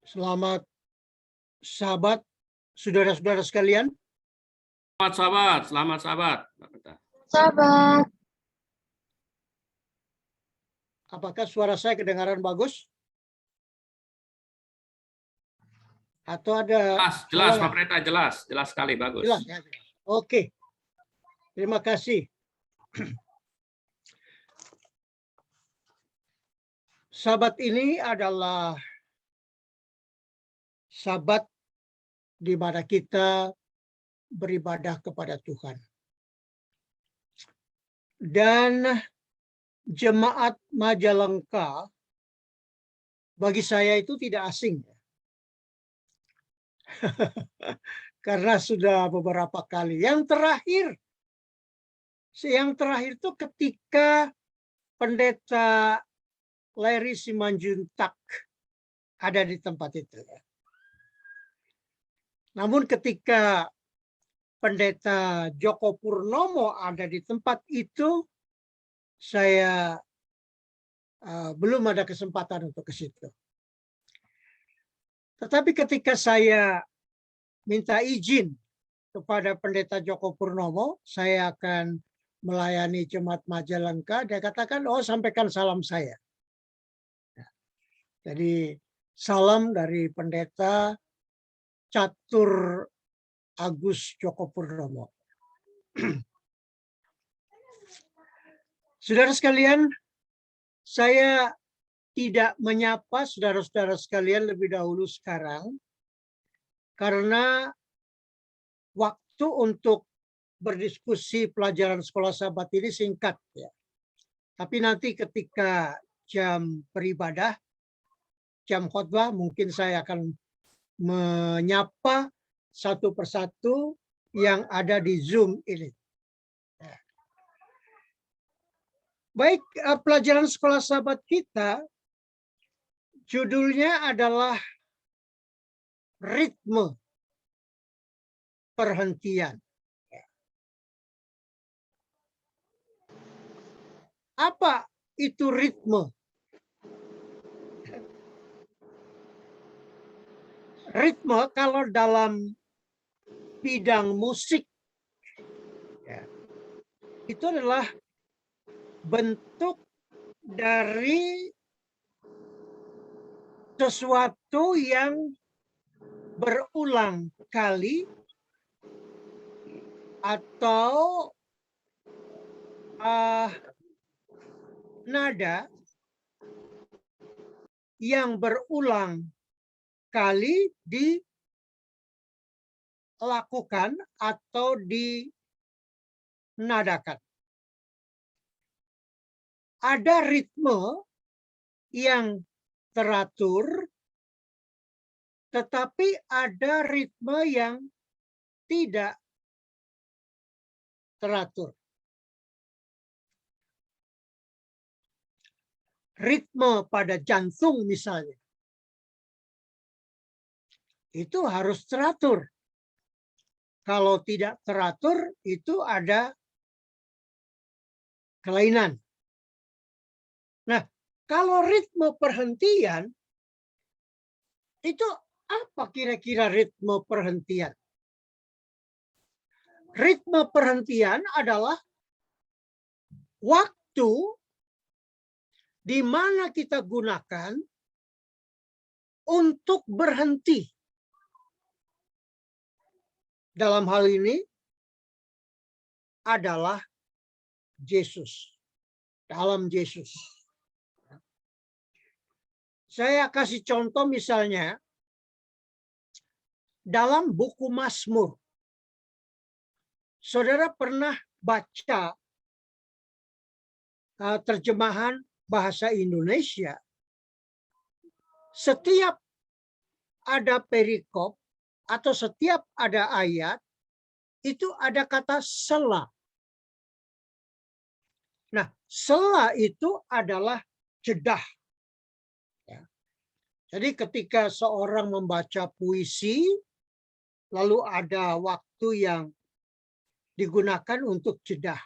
Selamat sahabat, saudara-saudara sekalian. Selamat sahabat. Sahabat, Apakah suara saya kedengaran bagus? Atau ada Jelas, Pak halangan? Pendeta, jelas sekali, bagus. Jelas ya. Oke. Terima kasih. Sabat ini adalah sabat di mana kita beribadah kepada Tuhan. Dan jemaat Majalengka bagi saya itu tidak asing. Karena sudah beberapa kali. Yang terakhir itu ketika Pendeta Larry Simanjuntak ada di tempat itu. Namun ketika Pendeta Joko Purnomo ada di tempat itu, saya belum ada kesempatan untuk ke situ. Tetapi ketika saya minta izin kepada Pendeta Joko Purnomo, saya akan melayani jemaat Majalengka, dia katakan, oh sampaikan salam saya. Jadi salam dari Pendeta Catur Agus Joko Purnomo. Saudara sekalian, saya tidak menyapa saudara-saudara sekalian lebih dahulu sekarang, karena waktu untuk berdiskusi pelajaran sekolah sahabat ini singkat, ya. Tapi nanti ketika jam beribadah, jam khotbah, mungkin saya akan menyapa satu persatu yang ada di Zoom ini. Baik, pelajaran sekolah sahabat kita, judulnya adalah ritme perhentian. Apa itu ritme? Ritme kalau dalam bidang musik, ya, itu adalah bentuk dari sesuatu yang berulang kali atau nada yang berulang kali dilakukan atau dinadakan. Ada ritme yang teratur, tetapi ada ritme yang tidak teratur. Ritme pada jantung misalnya, itu harus teratur. Kalau tidak teratur, itu ada kelainan. Nah, kalau ritme perhentian, itu apa kira-kira ritme perhentian? Ritme perhentian adalah waktu di mana kita gunakan untuk berhenti. Dalam hal ini adalah Yesus. Dalam Yesus. Saya kasih contoh misalnya dalam buku Mazmur. Saudara pernah baca terjemahan bahasa Indonesia? Setiap ada perikop atau setiap ada ayat, itu ada kata sela. Nah, sela itu adalah jedah. Jadi ketika seorang membaca puisi, lalu ada waktu yang digunakan untuk jedah.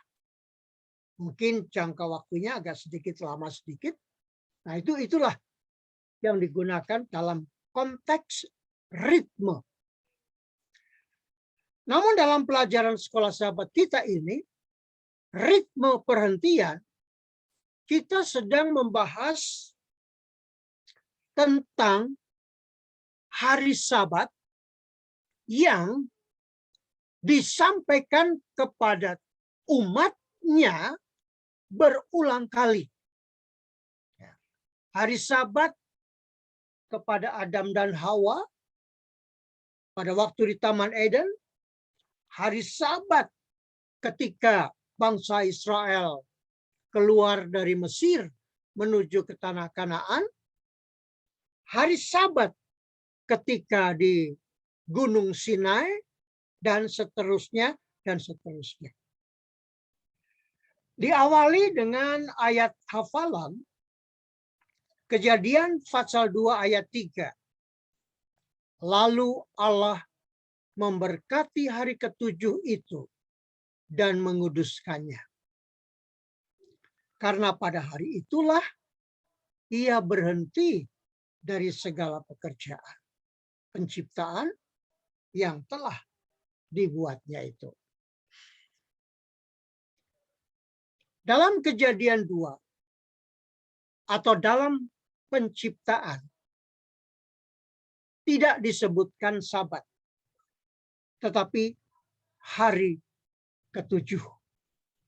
Mungkin jangka waktunya agak sedikit lama sedikit. Nah, itulah yang digunakan dalam konteks ritme. Namun dalam pelajaran sekolah sahabat kita ini, ritme perhentian, kita sedang membahas tentang hari Sabat yang disampaikan kepada umatnya berulang kali. Hari Sabat kepada Adam dan Hawa pada waktu di Taman Eden. Hari Sabat ketika bangsa Israel keluar dari Mesir menuju ke tanah Kanaan. Hari Sabat ketika di Gunung Sinai, dan seterusnya, dan seterusnya. Diawali dengan ayat hafalan, Kejadian pasal 2 ayat 3. Lalu Allah memberkati hari ketujuh itu dan menguduskannya. Karena pada hari itulah ia berhenti dari segala pekerjaan penciptaan yang telah dibuatnya itu. Dalam Kejadian 2 atau dalam penciptaan tidak disebutkan Sabat, tetapi hari ketujuh.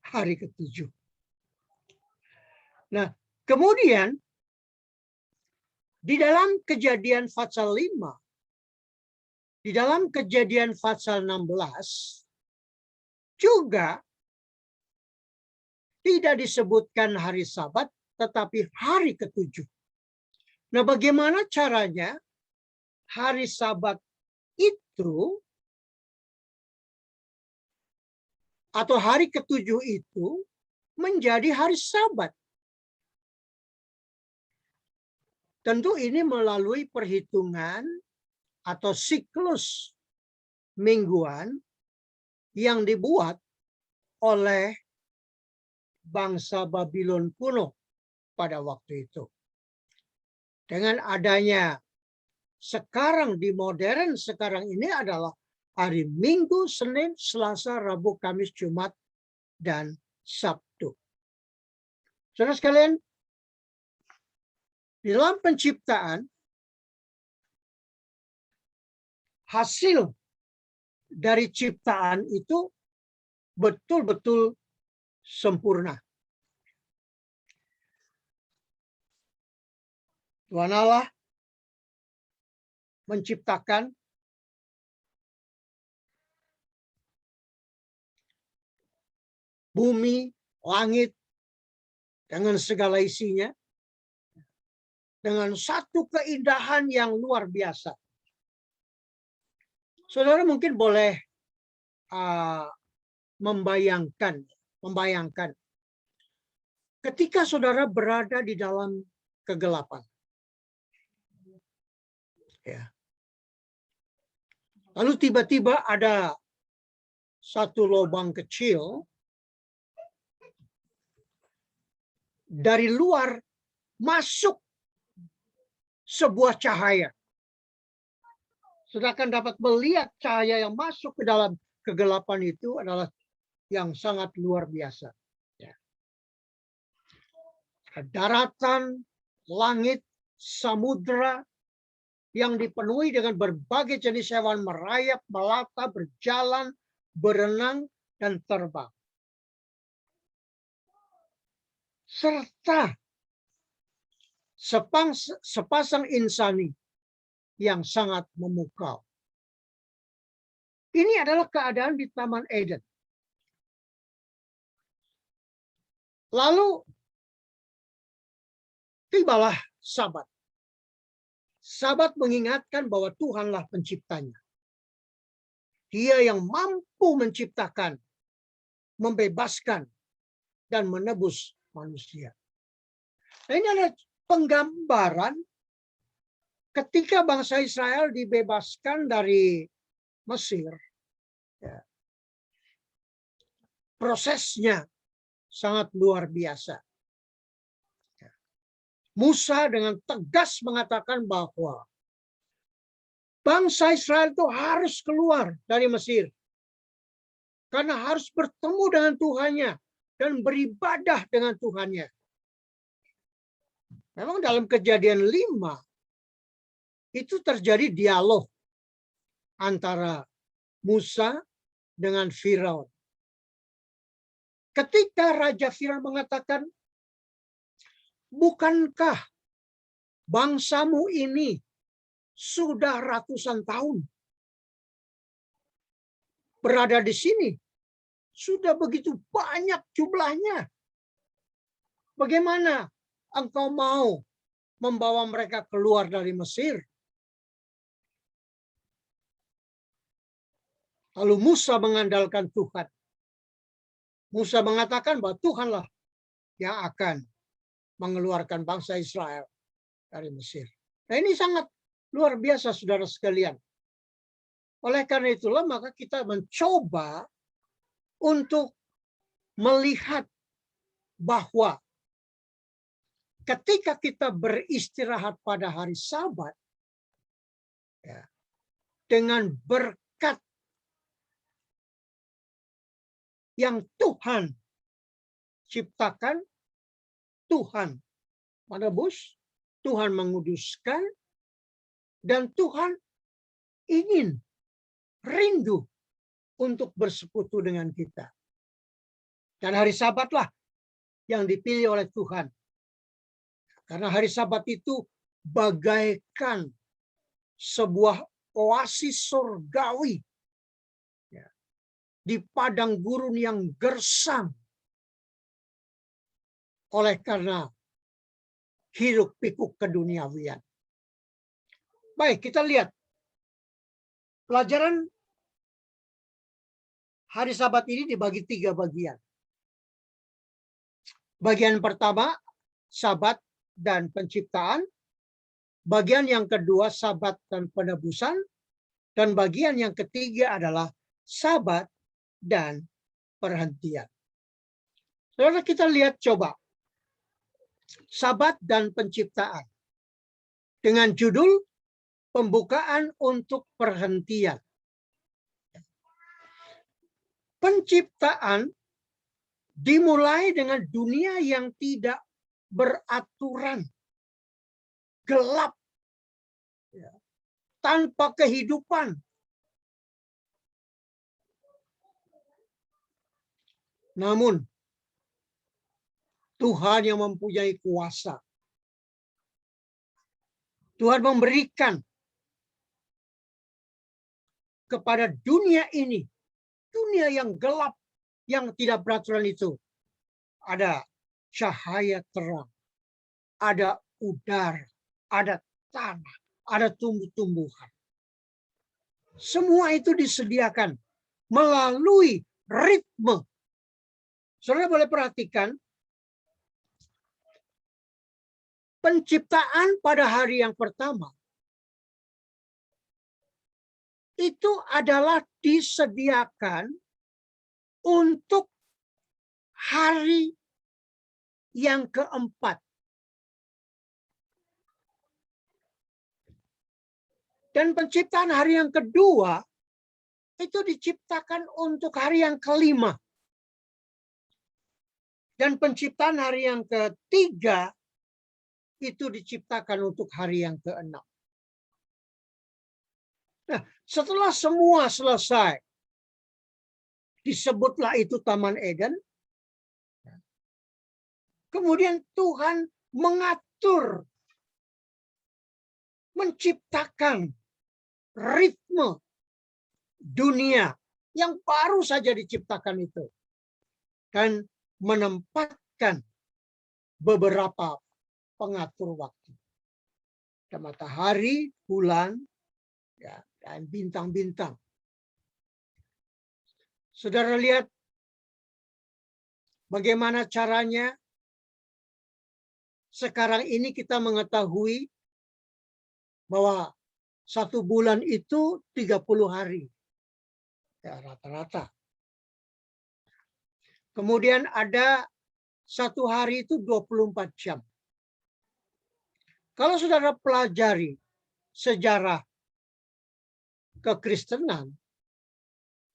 Hari ketujuh. Nah, kemudian di dalam Kejadian pasal 5, di dalam Kejadian pasal 16 juga tidak disebutkan hari Sabat, tetapi hari ketujuh. Nah, bagaimana caranya hari Sabat itu atau hari ketujuh itu menjadi hari Sabat? Tentu ini melalui perhitungan atau siklus mingguan yang dibuat oleh bangsa Babylon kuno pada waktu itu. Dengan adanya sekarang di modern sekarang ini adalah hari Minggu, Senin, Selasa, Rabu, Kamis, Jumat, dan Sabtu. Saudara sekalian, di dalam penciptaan, hasil dari ciptaan itu betul-betul sempurna. Tuhan Allah menciptakan bumi, langit, dengan segala isinya, dengan satu keindahan yang luar biasa. Saudara mungkin boleh membayangkan ketika saudara berada di dalam kegelapan. Ya. Lalu tiba-tiba ada satu lubang kecil dari luar masuk sebuah cahaya. Saudara akan dapat melihat cahaya yang masuk ke dalam kegelapan itu adalah yang sangat luar biasa. Ya. Daratan, langit, samudra yang dipenuhi dengan berbagai jenis hewan merayap, melata, berjalan, berenang, dan terbang. Serta sepasang insani yang sangat memukau. Ini adalah keadaan di Taman Eden. Lalu tibalah Sabat. Sabat mengingatkan bahwa Tuhanlah penciptanya. Dia yang mampu menciptakan, membebaskan, dan menebus manusia. Nah, ini adalah penggambaran ketika bangsa Israel dibebaskan dari Mesir. Ya. Prosesnya sangat luar biasa. Musa dengan tegas mengatakan bahwa bangsa Israel itu harus keluar dari Mesir. Karena harus bertemu dengan Tuhannya dan beribadah dengan Tuhannya. Memang dalam Kejadian 5 itu terjadi dialog antara Musa dengan Firaun. Ketika Raja Firaun mengatakan, bukankah bangsamu ini sudah ratusan tahun berada di sini? Sudah begitu banyak jumlahnya. Bagaimana engkau mau membawa mereka keluar dari Mesir? Lalu Musa mengandalkan Tuhan. Musa mengatakan bahwa Tuhanlah yang akan mengeluarkan bangsa Israel dari Mesir. Nah, ini sangat luar biasa, saudara sekalian. Oleh karena itulah maka kita mencoba untuk melihat bahwa ketika kita beristirahat pada hari Sabat, ya, dengan berkat yang Tuhan ciptakan, Tuhan menebus, Tuhan menguduskan, dan Tuhan ingin rindu untuk bersekutu dengan kita. Dan hari Sabatlah yang dipilih oleh Tuhan. Karena hari Sabat itu bagaikan sebuah oasis surgawi di padang gurun yang gersang. Oleh karena hiruk pikuk keduniawian. Baik, kita lihat pelajaran hari Sabat ini dibagi 3 bagian. Bagian pertama, Sabat dan penciptaan. Bagian yang kedua, Sabat dan penebusan. Dan bagian yang ketiga adalah Sabat dan perhentian. Saudara, kita lihat coba Sabat dan penciptaan dengan judul pembukaan untuk perhentian. Penciptaan dimulai dengan dunia yang tidak beraturan, gelap, tanpa kehidupan. Namun Tuhan yang mempunyai kuasa, Tuhan memberikan kepada dunia ini, dunia yang gelap, yang tidak beraturan itu, ada cahaya terang, ada udara, ada tanah, ada tumbuh-tumbuhan. Semua itu disediakan melalui ritme. Saudara boleh perhatikan, penciptaan pada hari yang pertama itu adalah disediakan untuk hari yang keempat. Dan penciptaan hari yang kedua itu diciptakan untuk hari yang kelima. Dan penciptaan hari yang ketiga itu diciptakan untuk hari yang keenam. Nah, setelah semua selesai, disebutlah itu Taman Eden. Kemudian Tuhan mengatur, menciptakan ritme dunia yang baru saja diciptakan itu. Dan menempatkan beberapa pengatur waktu. Ada matahari, bulan, ya, dan bintang-bintang. Saudara lihat bagaimana caranya sekarang ini kita mengetahui bahwa 1 bulan itu 30 hari. Ya, rata-rata. Kemudian ada 1 hari itu 24 jam. Kalau saudara pelajari sejarah kekristenan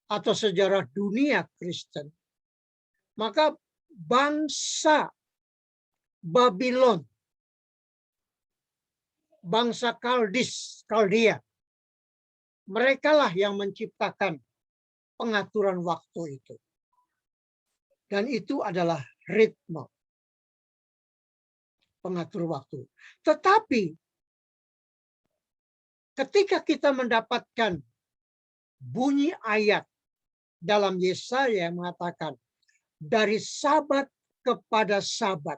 atau sejarah dunia Kristen, maka bangsa Babylon, bangsa Kaldea, merekalah yang menciptakan pengaturan waktu itu. Dan itu adalah ritme, pengatur waktu. Tetapi ketika kita mendapatkan bunyi ayat dalam Yesaya yang mengatakan dari sabat kepada sabat.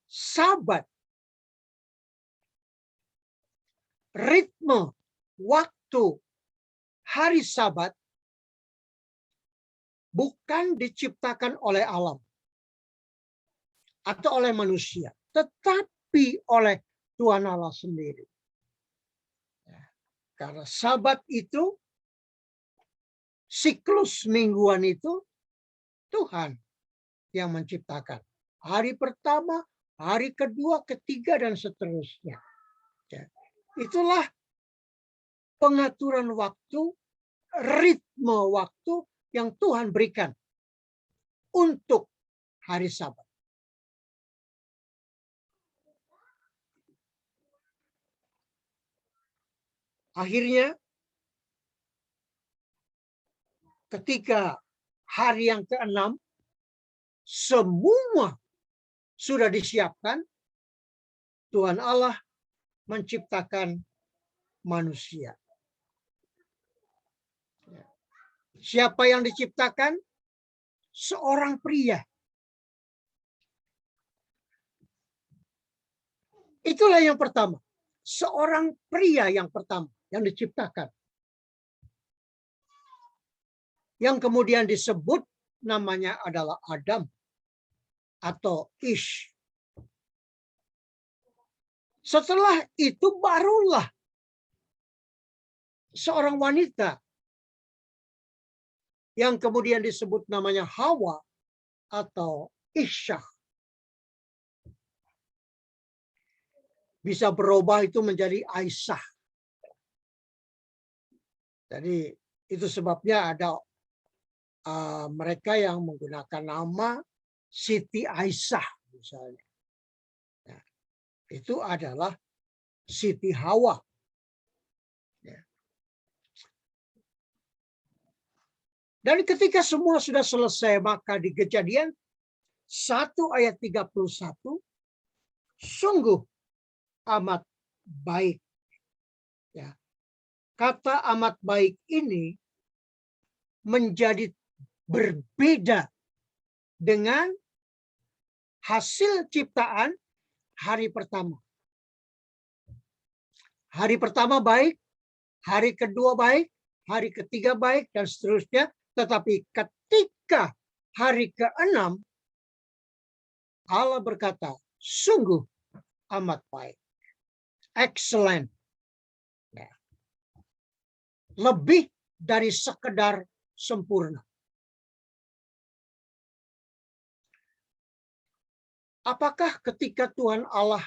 Sabat, ritme, waktu, hari sabat bukan diciptakan oleh alam atau oleh manusia, tetapi oleh Tuhan Allah sendiri. Karena sabat itu, siklus mingguan itu Tuhan yang menciptakan. Hari pertama, hari kedua, ketiga, dan seterusnya. Itulah pengaturan waktu, ritme waktu yang Tuhan berikan untuk hari Sabat. Akhirnya, ketika hari yang ke-6, semua sudah disiapkan, Tuhan Allah menciptakan manusia. Siapa yang diciptakan? Seorang pria. Itulah yang pertama. Seorang pria yang pertama yang diciptakan. Yang kemudian disebut namanya adalah Adam atau Ish. Setelah itu barulah seorang wanita yang kemudian disebut namanya Hawa atau Isha. Bisa berubah itu menjadi Aisyah. Jadi itu sebabnya ada mereka yang menggunakan nama Siti Aisyah misalnya. Nah, itu adalah Siti Hawa. Ya. Dan ketika semua sudah selesai, maka di Kejadian 1 ayat 31, sungguh amat baik. Ya. Kata amat baik ini menjadi berbeda dengan hasil ciptaan hari pertama. Hari pertama baik, hari kedua baik, hari ketiga baik, dan seterusnya. Tetapi ketika hari ke-6, Allah berkata, sungguh amat baik. Excellent. Ya. Lebih dari sekedar sempurna. Apakah ketika Tuhan Allah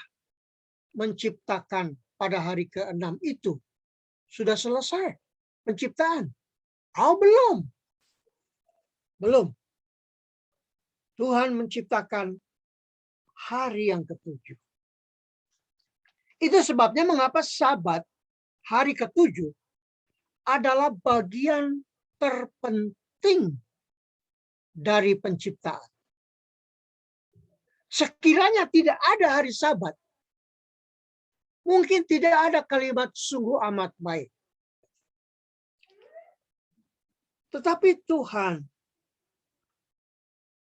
menciptakan pada hari ke-6 itu sudah selesai penciptaan? Oh, belum. Belum. Tuhan menciptakan hari yang ke-7. Itu sebabnya mengapa Sabat hari ke-7 adalah bagian terpenting dari penciptaan. Sekiranya tidak ada hari Sabat, mungkin tidak ada kalimat sungguh amat baik. Tetapi Tuhan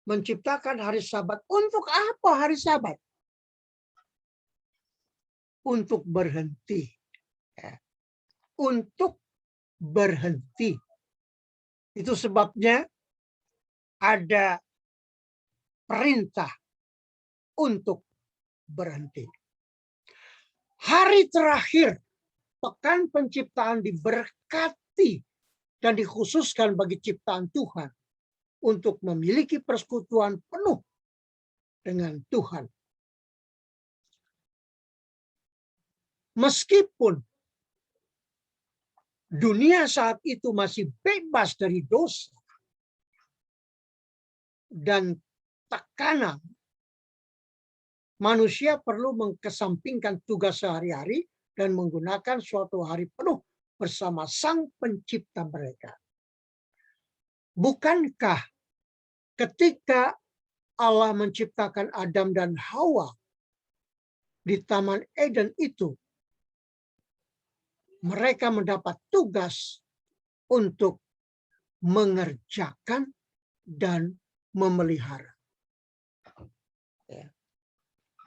menciptakan hari Sabat. Untuk apa hari Sabat? Untuk berhenti. Untuk berhenti. Itu sebabnya ada perintah untuk berhenti. Hari terakhir pekan penciptaan diberkati dan dikhususkan bagi ciptaan Tuhan untuk memiliki persekutuan penuh dengan Tuhan. Meskipun dunia saat itu masih bebas dari dosa dan tekanan, manusia perlu mengesampingkan tugas sehari-hari dan menggunakan suatu hari penuh bersama Sang Pencipta mereka. Bukankah ketika Allah menciptakan Adam dan Hawa di Taman Eden itu, mereka mendapat tugas untuk mengerjakan dan memelihara.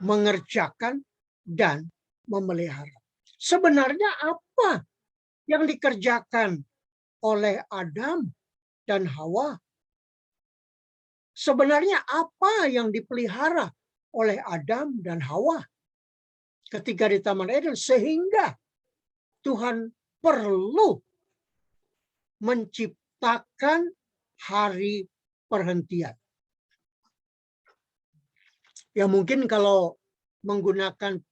Mengerjakan dan memelihara. Sebenarnya apa yang dikerjakan oleh Adam dan Hawa? Sebenarnya apa yang dipelihara oleh Adam dan Hawa ketika di Taman Eden sehingga Tuhan perlu menciptakan hari perhentian. Ya mungkin kalau menggunakan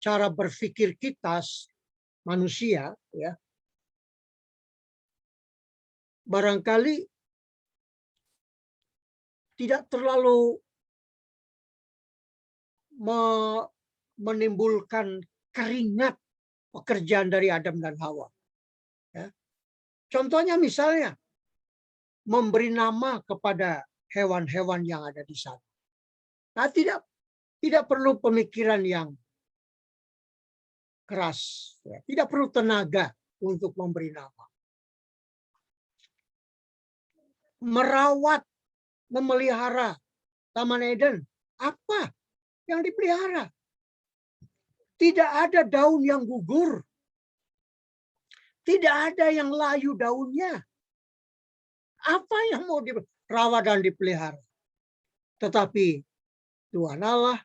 cara berpikir kita manusia, ya barangkali tidak terlalu menimbulkan keringat pekerjaan dari Adam dan Hawa. Ya. Contohnya misalnya memberi nama kepada hewan-hewan yang ada di sana. Nah, tidak perlu pemikiran yang keras, ya. Tidak perlu tenaga untuk memberi nama. Merawat, memelihara Taman Eden, apa yang dipelihara? Tidak ada daun yang gugur. Tidak ada yang layu daunnya. Apa yang mau dirawat dan dipelihara? Tetapi Tuhan Allah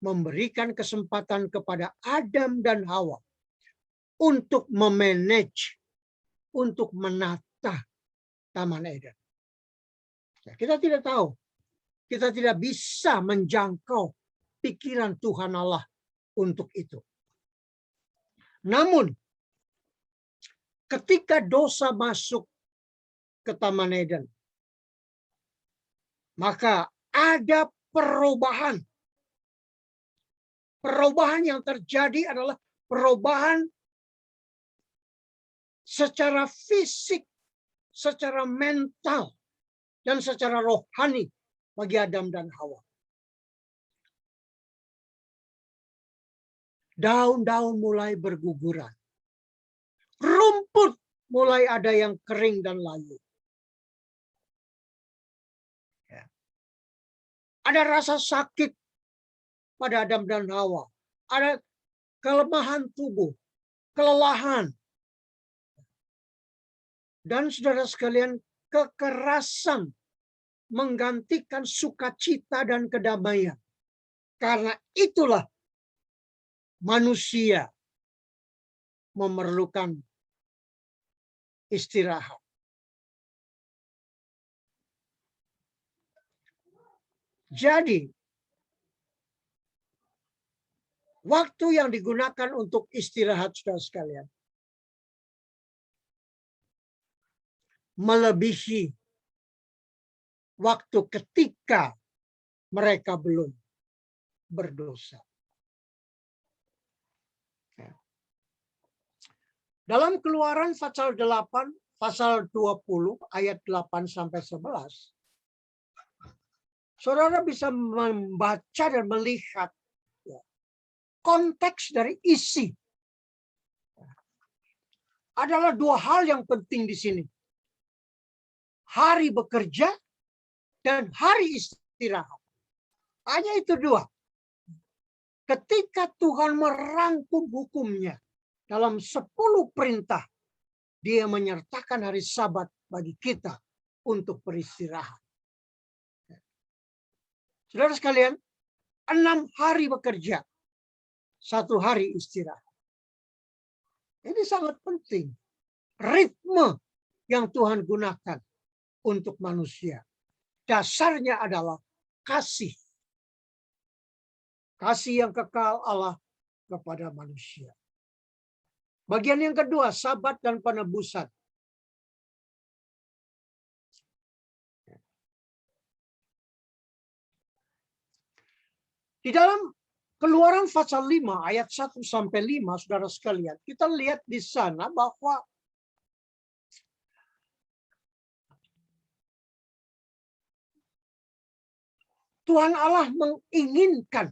memberikan kesempatan kepada Adam dan Hawa untuk memanage, untuk menata Taman Eden. Kita tidak tahu. Kita tidak bisa menjangkau pikiran Tuhan Allah untuk itu. Namun, ketika dosa masuk ke Taman Eden, maka ada perubahan. Perubahan yang terjadi adalah perubahan secara fisik, secara mental, dan secara rohani bagi Adam dan Hawa. Daun-daun mulai berguguran. Rumput mulai ada yang kering dan layu. Ada rasa sakit pada Adam dan Hawa. Ada kelemahan tubuh, kelelahan. Dan saudara sekalian, kekerasan menggantikan sukacita dan kedamaian. Karena itulah manusia memerlukan istirahat. Jadi, waktu yang digunakan untuk istirahat, saudara sekalian, melebihi waktu ketika mereka belum berdosa. Dalam Keluaran pasal 8, pasal 20, ayat 8 sampai 11, saudara bisa membaca dan melihat konteks dari isi. Adalah dua hal yang penting di sini. Hari bekerja dan hari istirahat. Hanya itu dua. Ketika Tuhan merangkum hukumnya dalam 10 perintah, Dia menyertakan hari Sabat bagi kita untuk beristirahat. Saudara sekalian, 6 hari bekerja, 1 hari istirahat. Ini sangat penting. Ritme yang Tuhan gunakan untuk manusia. Dasarnya adalah kasih. Kasih yang kekal Allah kepada manusia. Bagian yang kedua, Sabat dan penebusan. Di dalam Keluaran pasal 5 ayat 1 sampai 5, saudara sekalian, kita lihat di sana bahwa Tuhan Allah menginginkan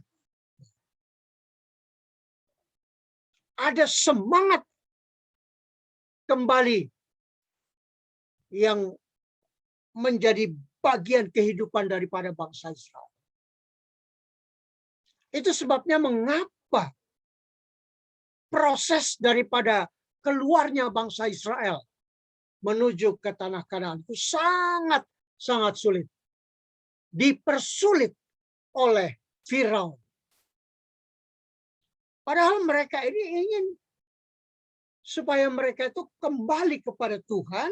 ada semangat kembali yang menjadi bagian kehidupan daripada bangsa Israel. Itu sebabnya mengapa proses daripada keluarnya bangsa Israel menuju ke tanah Kanaan itu sangat sulit. Dipersulit oleh Firaun. Padahal mereka ini ingin supaya mereka itu kembali kepada Tuhan,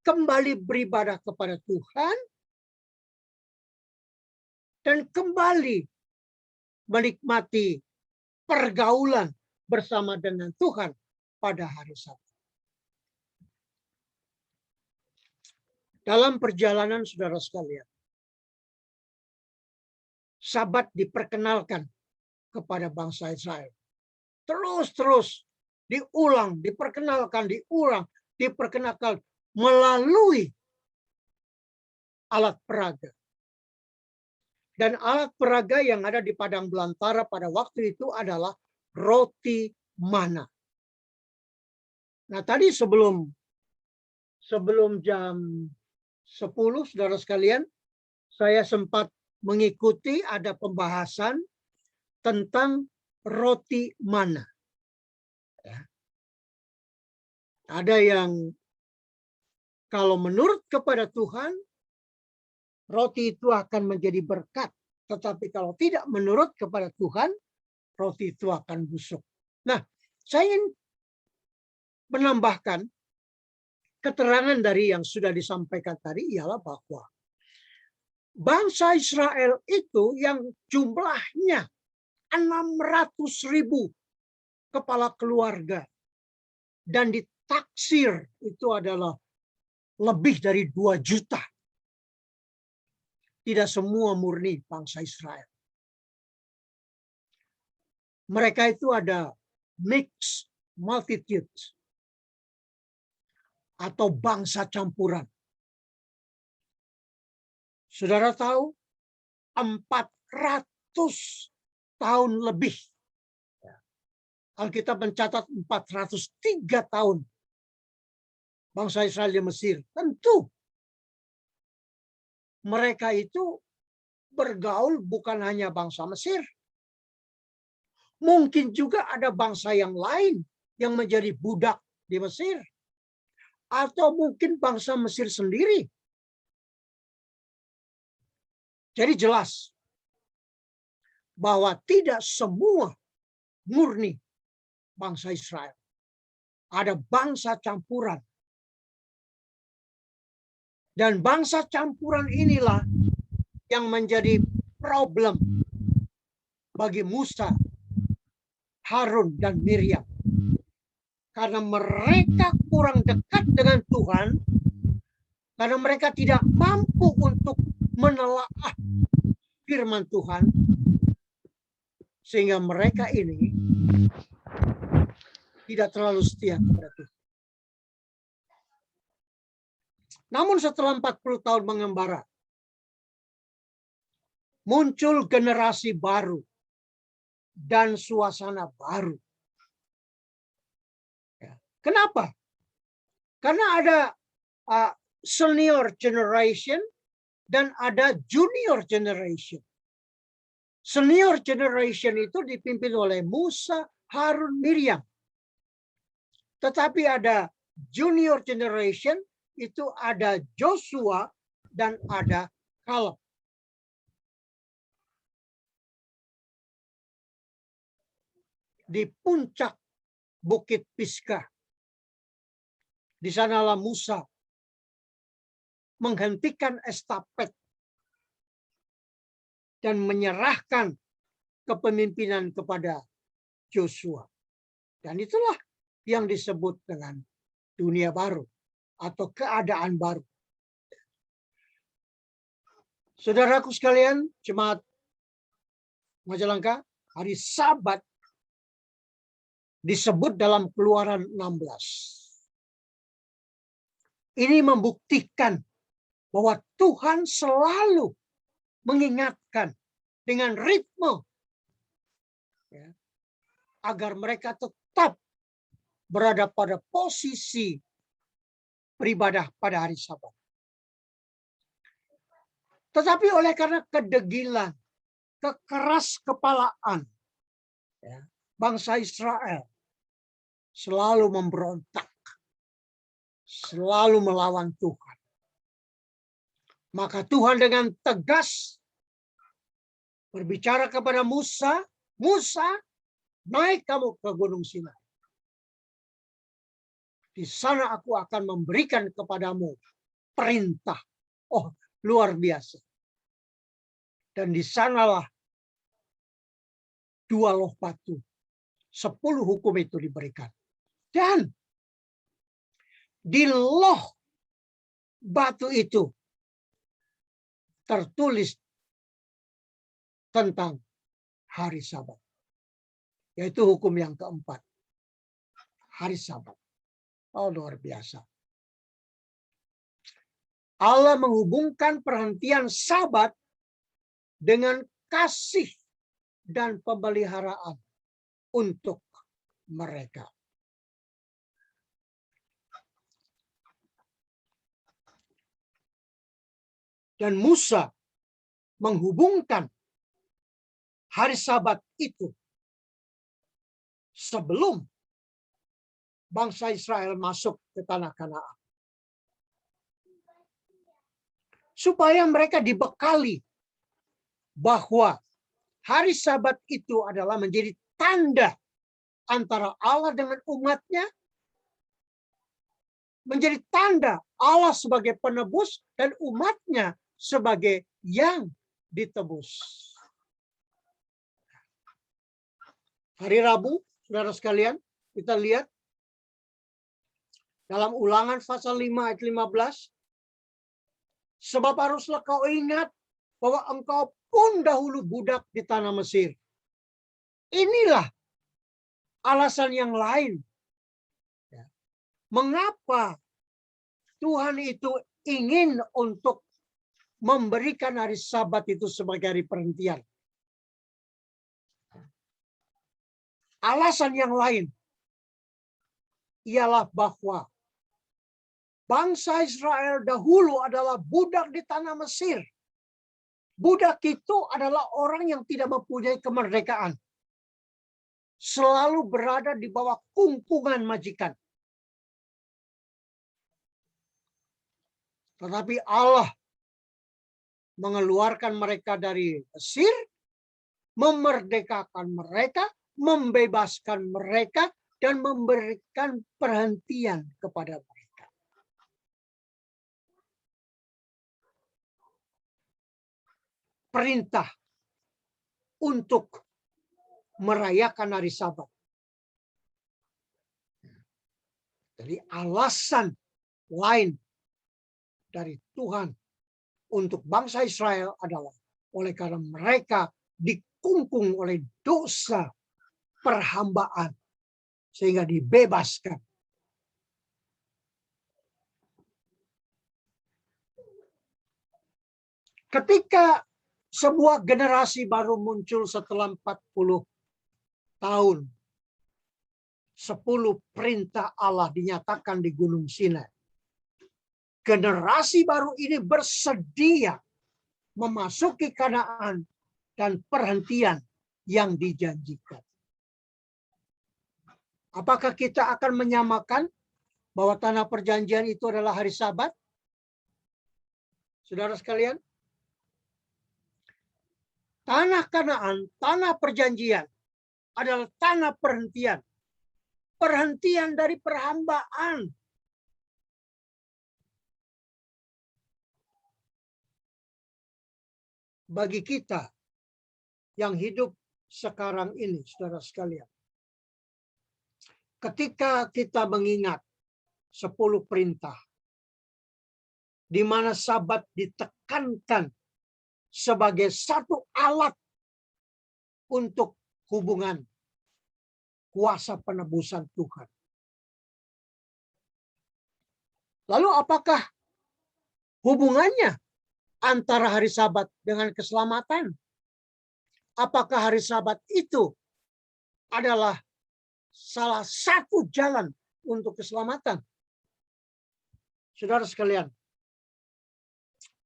kembali beribadah kepada Tuhan, dan kembali menikmati pergaulan bersama dengan Tuhan pada hari Sabat. Dalam perjalanan saudara sekalian, Sabat diperkenalkan kepada bangsa Israel. Terus diulang, diperkenalkan melalui alat peraga. Dan alat peraga yang ada di padang belantara pada waktu itu adalah roti mana. Nah, tadi sebelum jam 10, saudara sekalian, saya sempat mengikuti ada pembahasan tentang roti mana. Ya. Ada yang kalau menurut kepada Tuhan, roti itu akan menjadi berkat. Tetapi kalau tidak menurut kepada Tuhan, roti itu akan busuk. Nah, saya ingin menambahkan keterangan dari yang sudah disampaikan tadi ialah bahwa bangsa Israel itu yang jumlahnya 600.000 kepala keluarga dan ditaksir itu adalah lebih dari 2 juta. Tidak semua murni bangsa Israel. Mereka itu ada mixed multitude atau bangsa campuran. Saudara tahu 400 tahun lebih. Alkitab mencatat 403 tahun bangsa Israel di Mesir. Tentu mereka itu bergaul bukan hanya bangsa Mesir. Mungkin juga ada bangsa yang lain yang menjadi budak di Mesir. Atau mungkin bangsa Mesir sendiri. Jadi jelas bahwa tidak semua murni bangsa Israel. Ada bangsa campuran. Dan bangsa campuran inilah yang menjadi problem bagi Musa, Harun, dan Miriam. Karena mereka kurang dekat dengan Tuhan, karena mereka tidak mampu untuk menelaah firman Tuhan, sehingga mereka ini tidak terlalu setia kepada Tuhan. Namun setelah 40 tahun mengembara, muncul generasi baru dan suasana baru. Kenapa? Karena ada senior generation dan ada junior generation. Senior generation itu dipimpin oleh Musa, Harun, Miriam. Tetapi ada junior generation, itu ada Joshua dan ada Caleb. Di puncak Bukit Pisgah, di sanalah Musa menghentikan estafet dan menyerahkan kepemimpinan kepada Joshua. Dan itulah yang disebut dengan dunia baru atau keadaan baru. Saudaraku sekalian, jemaat Majalengka, hari Sabat disebut dalam Keluaran 16. Ini membuktikan bahwa Tuhan selalu mengingatkan dengan ritme ya, agar mereka tetap berada pada posisi beribadah pada hari Sabat. Tetapi oleh karena kedegilan, kekeras kepalaan, ya, bangsa Israel selalu memberontak, selalu melawan Tuhan. Maka Tuhan dengan tegas berbicara kepada Musa, Musa, naik kamu ke Gunung Sinai. Di sana aku akan memberikan kepadamu perintah. Oh, luar biasa. Dan di sanalah 2 loh batu, 10 hukum itu diberikan. Dan di loh batu itu tertulis tentang hari Sabat. Yaitu hukum yang keempat. Hari Sabat. Oh, luar biasa. Allah menghubungkan perhentian Sabat dengan kasih dan pemeliharaan untuk mereka. Dan Musa menghubungkan hari Sabat itu sebelum bangsa Israel masuk ke tanah Kanaan. Supaya mereka dibekali bahwa hari Sabat itu adalah menjadi tanda antara Allah dengan umatnya, menjadi tanda Allah sebagai penebus dan umatnya sebagai yang ditebus. Hari Rabu, saudara sekalian, kita lihat dalam Ulangan pasal 5 ayat 15. Sebab haruslah kau ingat bahwa engkau pun dahulu budak di tanah Mesir. Inilah alasan yang lain. Mengapa Tuhan itu ingin untuk memberikan hari Sabat itu sebagai hari perhentian. Alasan yang lain ialah bahwa bangsa Israel dahulu adalah budak di tanah Mesir. Budak itu adalah orang yang tidak mempunyai kemerdekaan. Selalu berada di bawah kungkungan majikan. Tetapi Allah mengeluarkan mereka dari Mesir, memerdekakan mereka, membebaskan mereka, dan memberikan perhentian kepada mereka. Perintah untuk merayakan hari Sabat. Jadi alasan lain dari Tuhan untuk bangsa Israel adalah oleh karena mereka dikungkung oleh dosa perhambaan sehingga dibebaskan. Ketika sebuah generasi baru muncul setelah 40 tahun, 10 perintah Allah dinyatakan di Gunung Sinai. Generasi baru ini bersedia memasuki Kanaan dan perhentian yang dijanjikan. Apakah kita akan menyamakan bahwa tanah perjanjian itu adalah hari Sabat? Saudara sekalian, tanah Kanaan, tanah perjanjian adalah tanah perhentian. Perhentian dari perhambaan. Bagi kita yang hidup sekarang ini, saudara sekalian. ketika kita mengingat 10 perintah, di mana Sabat ditekankan sebagai satu alat untuk hubungan kuasa penebusan Tuhan. Lalu apakah hubungannya antara hari Sabat dengan keselamatan? Apakah hari Sabat itu adalah salah satu jalan untuk keselamatan? Saudara sekalian,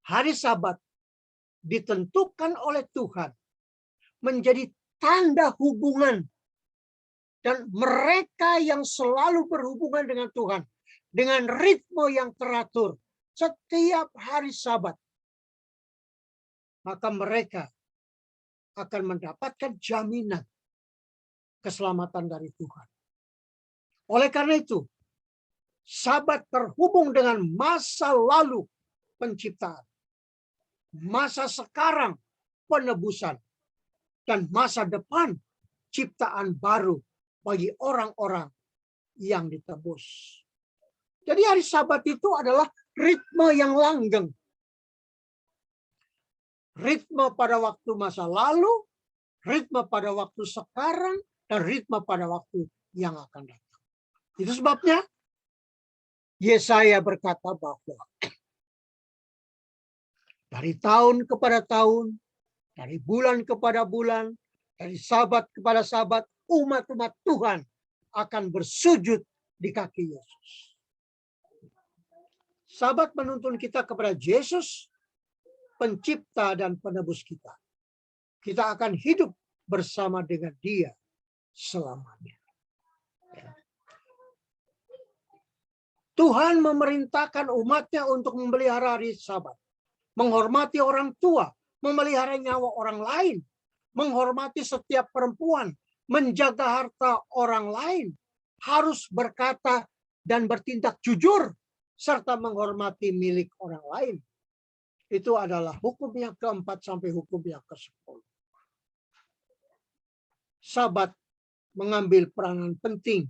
hari Sabat ditentukan oleh Tuhan menjadi tanda hubungan, dan mereka yang selalu berhubungan dengan Tuhan dengan ritme yang teratur setiap hari Sabat, maka mereka akan mendapatkan jaminan keselamatan dari Tuhan. Oleh karena itu, Sabat terhubung dengan masa lalu penciptaan, masa sekarang penebusan, dan masa depan ciptaan baru bagi orang-orang yang ditebus. Jadi hari Sabat itu adalah ritme yang langgeng. Ritme pada waktu masa lalu, ritme pada waktu sekarang, dan ritme pada waktu yang akan datang. Itu sebabnya Yesaya berkata bahwa dari tahun kepada tahun, dari bulan kepada bulan, dari Sabat kepada Sabat, umat-umat Tuhan akan bersujud di kaki Yesus. Sabat menuntun kita kepada Yesus, pencipta dan penebus kita. Kita akan hidup bersama dengan Dia selamanya. Tuhan memerintahkan umatnya untuk memelihara hari Sabat, menghormati orang tua, memelihara nyawa orang lain, menghormati setiap perempuan, menjaga harta orang lain, harus berkata dan bertindak jujur, serta menghormati milik orang lain. Itu adalah hukum yang keempat sampai hukum yang ke-10. Sabat mengambil peranan penting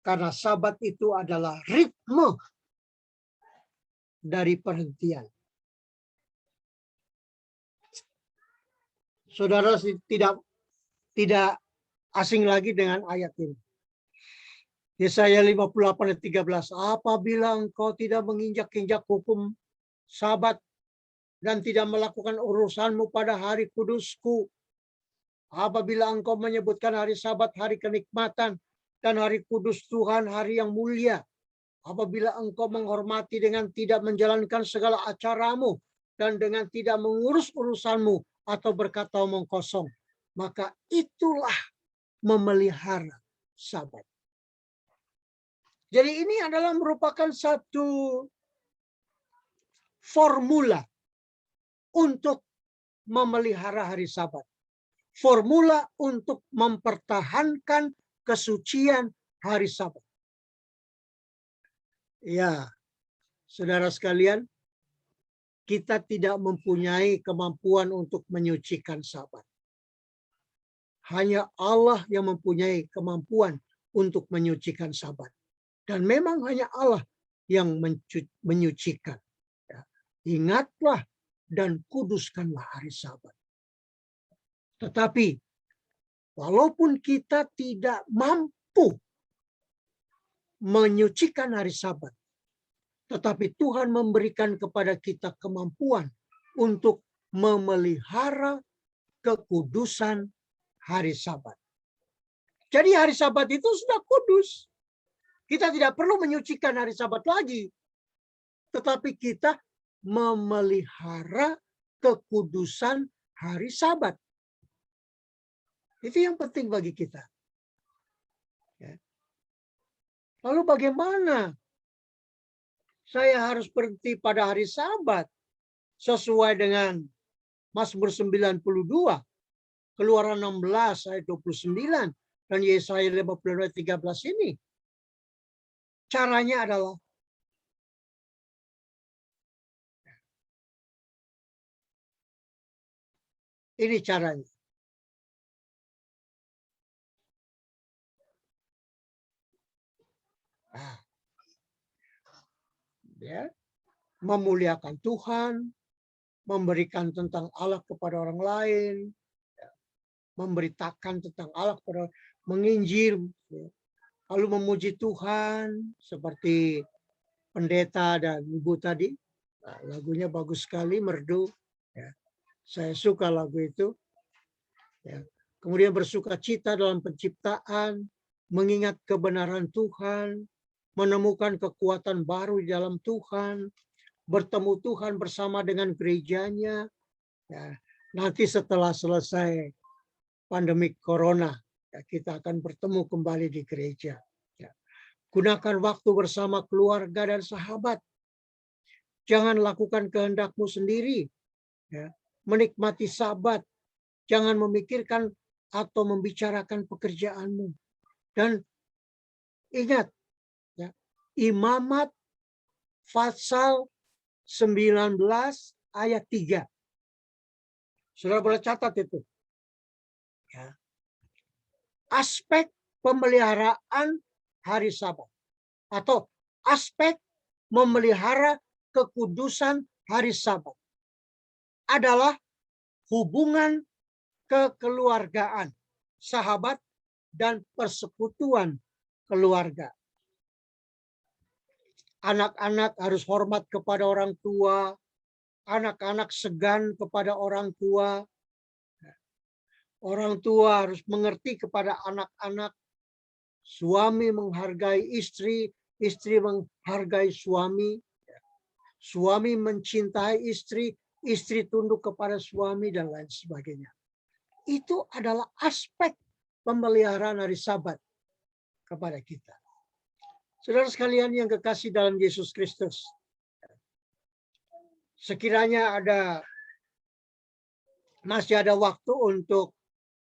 karena Sabat itu adalah ritme dari perhentian. Saudara tidak asing lagi dengan ayat ini. Yesaya 58 ayat 13. Apabila engkau tidak menginjak-injak hukum Sabat dan tidak melakukan urusanmu pada hari kudusku, apabila engkau menyebutkan hari Sabat hari kenikmatan dan hari kudus Tuhan hari yang mulia, apabila engkau menghormati dengan tidak menjalankan segala acaramu dan dengan tidak mengurus urusanmu atau berkata omong kosong, maka itulah memelihara Sabat. Jadi ini adalah merupakan satu formula untuk memelihara hari Sabat. Formula untuk mempertahankan kesucian hari Sabat. Ya, saudara sekalian, kita tidak mempunyai kemampuan untuk menyucikan Sabat. Hanya Allah yang mempunyai kemampuan untuk menyucikan Sabat. Dan memang hanya Allah yang menyucikan. Ya. Ingatlah dan kuduskanlah hari Sabat. Tetapi walaupun kita tidak mampu menyucikan hari Sabat, tetapi Tuhan memberikan kepada kita kemampuan untuk memelihara kekudusan hari Sabat. Jadi hari Sabat itu sudah kudus. Kita tidak perlu menyucikan hari Sabat lagi. Tetapi kita memelihara kekudusan hari Sabat. Itu yang penting bagi kita. Lalu bagaimana saya harus berhenti pada hari Sabat sesuai dengan Mazmur 92, Keluaran 16 ayat 29 dan Yesaya 52 ayat 13 ini? Caranya adalah ini caranya. ya, memuliakan Tuhan, memberikan tentang Allah kepada orang lain, ya, memberitakan tentang Allah kepada menginjil, ya, lalu memuji Tuhan seperti pendeta dan ibu tadi. Nah, lagunya bagus sekali, merdu. Ya. Saya suka lagu itu. Ya. Kemudian bersuka cita dalam penciptaan, mengingat kebenaran Tuhan, menemukan kekuatan baru di dalam Tuhan, bertemu Tuhan bersama dengan gerejanya. Ya. Nanti setelah selesai pandemi corona, ya, kita akan bertemu kembali di gereja. Ya. Gunakan waktu bersama keluarga dan sahabat. Jangan lakukan kehendakmu sendiri. Ya. Menikmati Sabat. Jangan memikirkan atau membicarakan pekerjaanmu. Dan ingat, ya, Imamat pasal 19 ayat 3. Saudara boleh catat itu. Ya. Aspek pemeliharaan hari Sabat. Atau aspek memelihara kekudusan hari Sabat adalah hubungan kekeluargaan, sahabat, dan persekutuan keluarga. Anak-anak harus hormat kepada orang tua, anak-anak segan kepada orang tua, orang tua harus mengerti kepada anak-anak, suami menghargai istri, istri menghargai suami, suami mencintai istri, istri tunduk kepada suami, dan lain sebagainya. Itu adalah aspek pemeliharaan hari Sabat kepada kita. Saudara sekalian yang kekasih dalam Yesus Kristus, sekiranya masih ada waktu untuk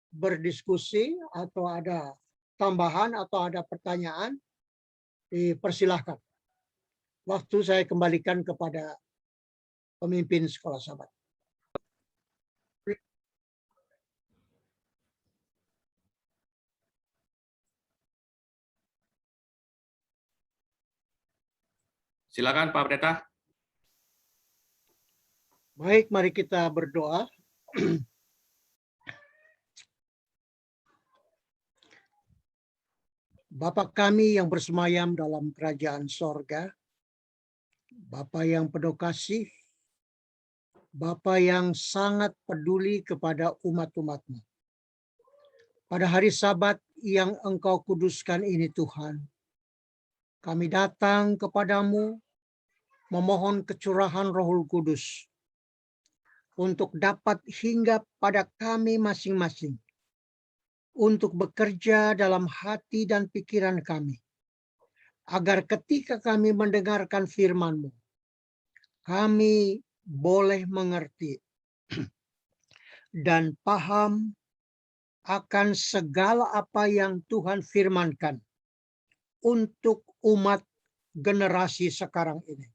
berdiskusi atau ada tambahan atau ada pertanyaan, dipersilahkan. Waktu saya kembalikan kepada pemimpin sekolah Sabat. Silakan Pak Pendeta. Baik, mari kita berdoa. Bapa kami yang bersemayam dalam kerajaan sorga, Bapa yang penuh kasih, Bapa yang sangat peduli kepada umat-umat-Mu. Pada hari Sabat yang Engkau kuduskan ini Tuhan, kami datang kepadamu memohon kecurahan Roh Kudus untuk dapat hinggap pada kami masing-masing, untuk bekerja dalam hati dan pikiran kami, agar ketika kami mendengarkan firman-Mu, kami boleh mengerti dan paham akan segala apa yang Tuhan firmankan untuk umat generasi sekarang ini.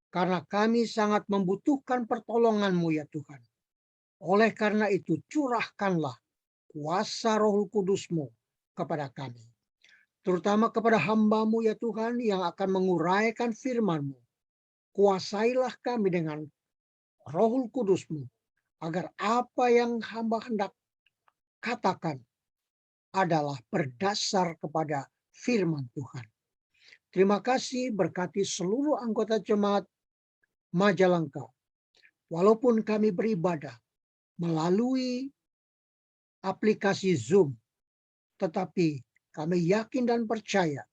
Karena kami sangat membutuhkan pertolongan-Mu ya Tuhan. Oleh karena itu curahkanlah kuasa Roh Kudus-Mu kepada kami. Terutama kepada hamba-Mu ya Tuhan yang akan menguraikan firman-Mu. Kuasailah kami dengan Roh Kudus-Mu agar apa yang hamba hendak katakan adalah berdasar kepada firman Tuhan. Terima kasih, berkati seluruh anggota jemaat Majalengka. Walaupun kami beribadah melalui aplikasi Zoom, tetapi kami yakin dan percaya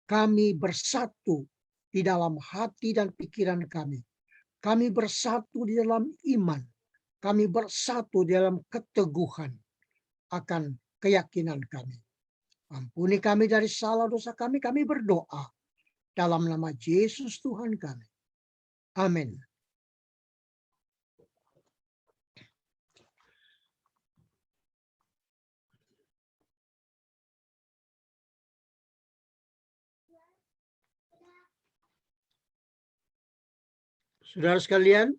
kami bersatu di dalam hati dan pikiran kami. Kami bersatu di dalam iman. Kami bersatu di dalam keteguhan akan keyakinan kami. Ampuni kami dari salah dosa kami berdoa dalam nama Yesus Tuhan kami. Amin. Saudara sekalian,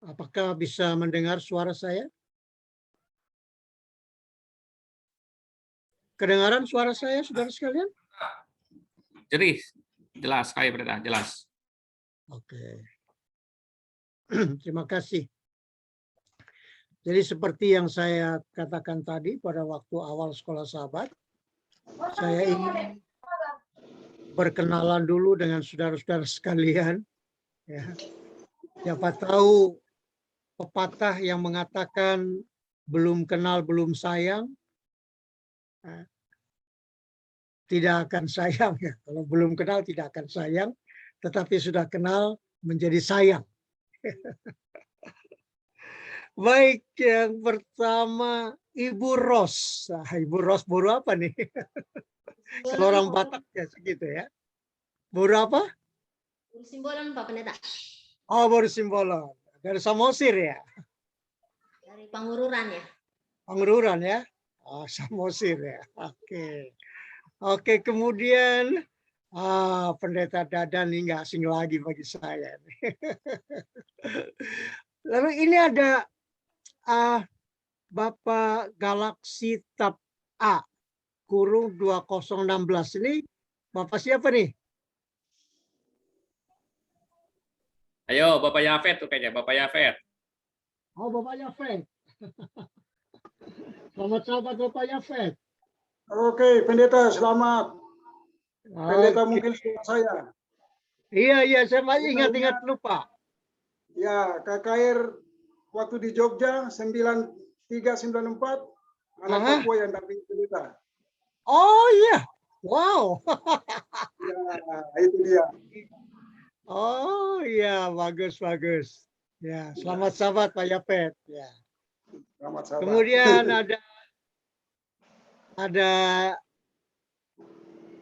apakah bisa mendengar suara saya? Kedengaran suara saya, saudara sekalian? Jerih, jelas sekali pendeta, jelas. Oke. Terima kasih. Jadi seperti yang saya katakan tadi pada waktu awal sekolah sahabat, saya ingin berkenalan dulu dengan saudara-saudara sekalian. Ya. Siapa tahu pepatah yang mengatakan belum kenal belum sayang, tidak akan sayang ya. Kalau belum kenal tidak akan sayang, tetapi sudah kenal menjadi sayang. Baik, yang pertama Ibu Ros. Nah, Ibu Ros baru apa nih? Kalau orang Batak ya segitu ya. Baru apa? Simbolan Pak Pendeta. Oh, baru Simbolon. Dari Samosir ya. Dari Pangururan ya. Pangururan ya. Oh, Samosir ya. Oke. Oke, kemudian Pendeta Dadan ini nggak asing lagi bagi saya. Lalu ini ada Bapak Galaksi Tab A kurung 2016. Ini Bapak siapa nih? Ayo, Bapak Yafet tuh kayaknya, Bapak Yafet. Oh, Bapak Yafet. Selamat sahabat Bapak Yafet. Oke, pendeta selamat. Pendeta Oke. mungkin sudah saya. Iya, saya masih ingat-ingat lupa. Ya, KKR waktu di Jogja 9394 anak Papua yang dampingi pendeta. Oh iya, wow. Ya, itu dia. Oh iya, bagus. Ya, selamat sahabat Pak Yafet. Ya. Selamat sahabat. Kemudian ada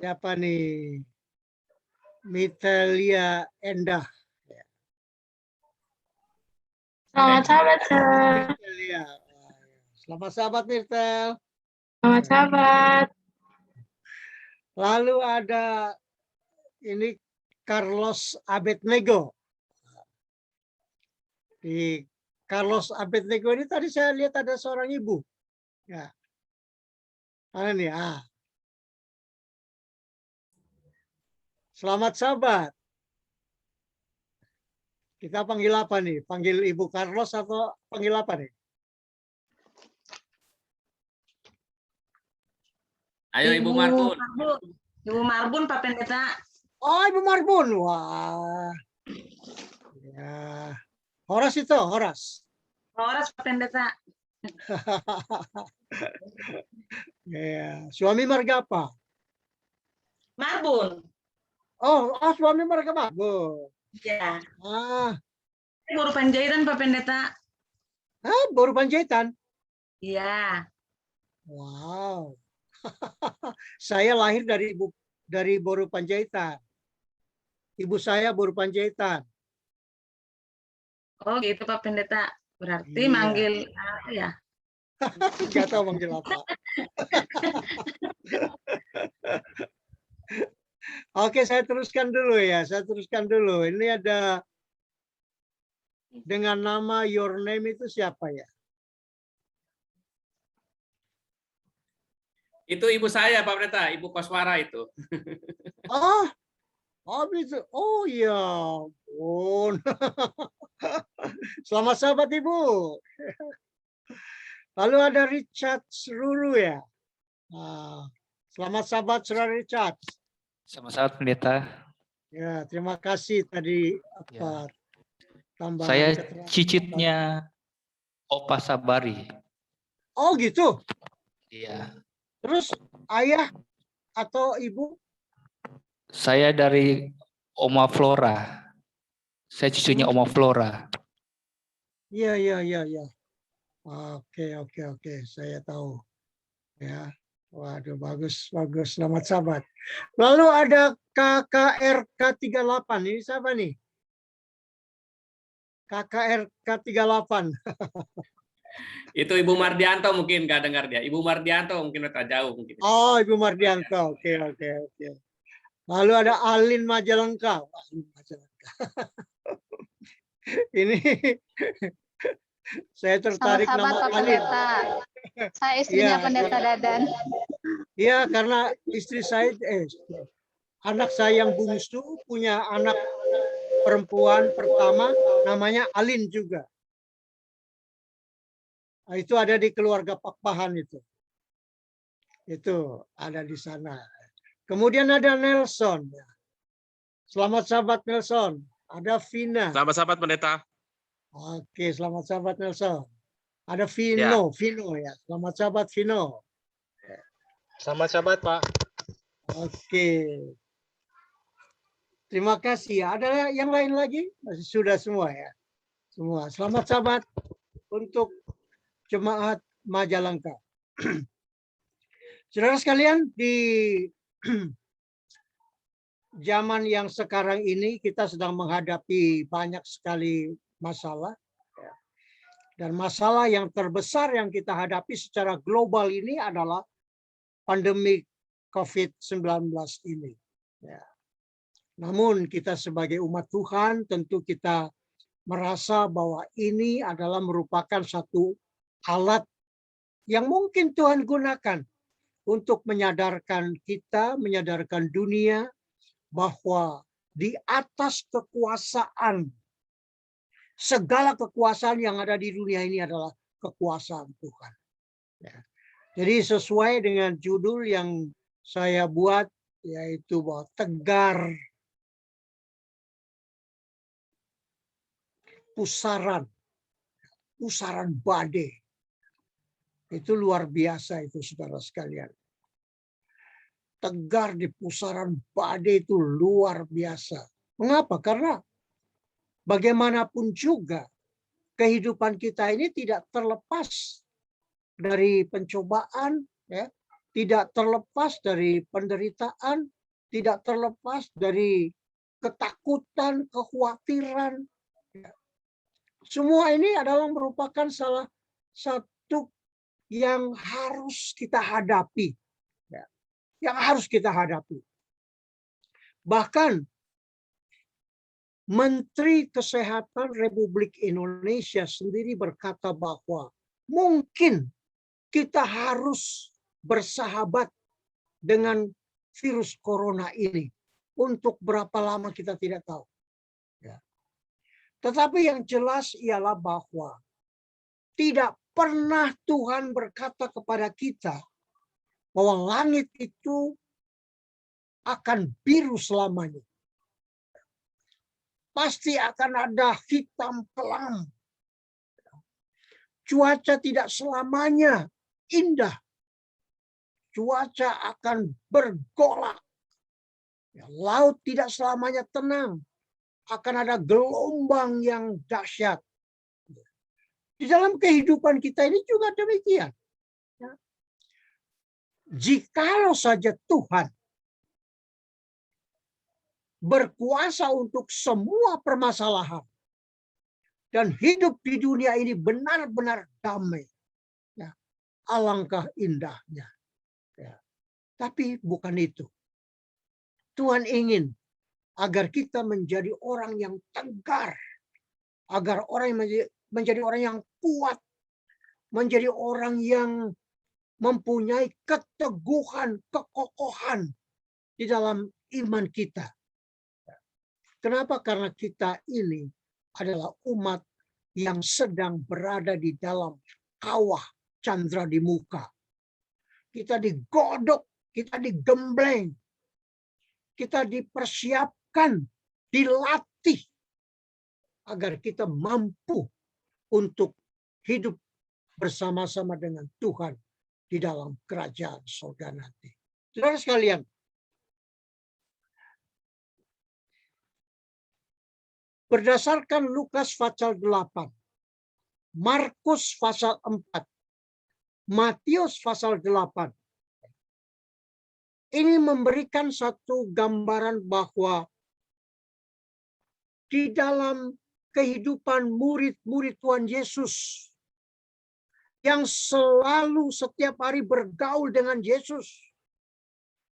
siapa nih? Mitelia Endah. Selamat sahabat, Mitelia. Selamat sahabat Mirtel. Selamat sahabat. Lalu ada ini Carlos Abednego. Di Carlos Abednego ini tadi saya lihat ada seorang ibu. Ya. Mana nih? Selamat sahabat. Kita panggil apa nih? Panggil Ibu Carlos atau panggil apa nih? Ayo Ibu Marbun. Ibu Marbun, Pak Pendeta. Oh, Ibu Marbun. Wah. Ya. Horas itu, Horas. Horas, Pak Pendeta. Ya. Suami marga apa? Marbun. Oh, suami marga Marbun. Ya. Baru Panjaitan, Pak Pendeta. Baru Panjaitan? Iya. Wow. Saya lahir dari Boru Panjaitan. Ibu saya Boru Panjaitan. Oh gitu Pak Pendeta. Berarti Iya. manggil apa ya? Gak tahu manggil apa. Oke, saya teruskan dulu ya. Ini ada dengan nama Your Name itu siapa ya? Itu ibu saya, Pak Pendeta, Ibu Koswara itu. Itu. Oh ya ampun. Selamat sahabat Ibu. Lalu ada Richard Ruru ya. Selamat sahabat Saudara Richard. Selamat sahabat Pendeta. Ya, terima kasih tadi apa tambahan Saya keterangan. cicitnya Opa Sabari. Oh gitu. Iya. Terus ayah atau ibu? Saya dari Oma Flora. Saya cucunya Oma Flora. Iya. Oke. Saya tahu. Ya. Waduh, bagus. Selamat sahabat. Lalu ada KKRK 38. Ini siapa nih? KKRK 38. Itu Ibu Mardianto mungkin nggak dengar dia. Ibu Mardianto mungkin udah jauh mungkin. Oh, Ibu Mardianto. Oke. Lalu ada Alin Majalengka. Ini Saya tertarik Sama-sama nama Pak Alin. Pendeta. Saya istrinya Iya, Pendeta Dadan. Iya, karena istri saya, anak saya yang bungsu punya anak perempuan pertama namanya Alin juga. Nah, itu ada di keluarga Pak Pahan itu. Itu ada di sana. Kemudian ada Nelson. Selamat sahabat Nelson. Ada Vina. Selamat sahabat pendeta. Oke, selamat sahabat Nelson. Ada Vino, Vino ya. Selamat sahabat Vino. Selamat sahabat Pak. Oke. Terima kasih. Ada yang lain lagi? Sudah semua ya. Semua. Selamat sahabat untuk jemaat Majalengka. Saudara sekalian, di zaman yang sekarang ini kita sedang menghadapi banyak sekali masalah. Dan masalah yang terbesar yang kita hadapi secara global ini adalah pandemi COVID-19 ini. Ya. Namun kita sebagai umat Tuhan tentu kita merasa bahwa ini adalah merupakan satu alat yang mungkin Tuhan gunakan untuk menyadarkan kita, menyadarkan dunia bahwa di atas kekuasaan, segala kekuasaan yang ada di dunia ini adalah kekuasaan Tuhan. Ya. Jadi sesuai dengan judul yang saya buat, yaitu bahwa tegar pusaran badai. Itu luar biasa itu saudara sekalian. Tegar di pusaran badai itu luar biasa. Mengapa? Karena bagaimanapun juga kehidupan kita ini tidak terlepas dari pencobaan, ya, tidak terlepas dari penderitaan, tidak terlepas dari ketakutan, kekhawatiran. Ya. Semua ini adalah merupakan salah satu yang harus kita hadapi. Ya. Yang harus kita hadapi. Bahkan Menteri Kesehatan Republik Indonesia sendiri berkata bahwa mungkin kita harus bersahabat dengan virus corona ini. Untuk berapa lama kita tidak tahu. Ya. Tetapi yang jelas ialah bahwa tidak pernah Tuhan berkata kepada kita bahwa langit itu akan biru selamanya. Pasti akan ada hitam kelam. Cuaca tidak selamanya indah. Cuaca akan bergolak. Laut tidak selamanya tenang. Akan ada gelombang yang dahsyat. Di dalam kehidupan kita ini juga demikian. Jikalau saja Tuhan berkuasa untuk semua permasalahan dan hidup di dunia ini benar-benar damai, ya, alangkah indahnya. Ya. Tapi bukan itu. Tuhan ingin agar kita menjadi orang yang tegar, agar orang menjadi orang yang kuat, menjadi orang yang mempunyai keteguhan, kekokohan di dalam iman kita. Kenapa? Karena kita ini adalah umat yang sedang berada di dalam kawah candra di muka. Kita digodok, kita digembleng, kita dipersiapkan, dilatih agar kita mampu untuk hidup bersama-sama dengan Tuhan di dalam kerajaan surga nanti. Saudara sekalian, berdasarkan Lukas pasal 8, Markus pasal 4, Matius pasal 8, ini memberikan satu gambaran bahwa di dalam kehidupan murid-murid Tuhan Yesus yang selalu setiap hari bergaul dengan Yesus,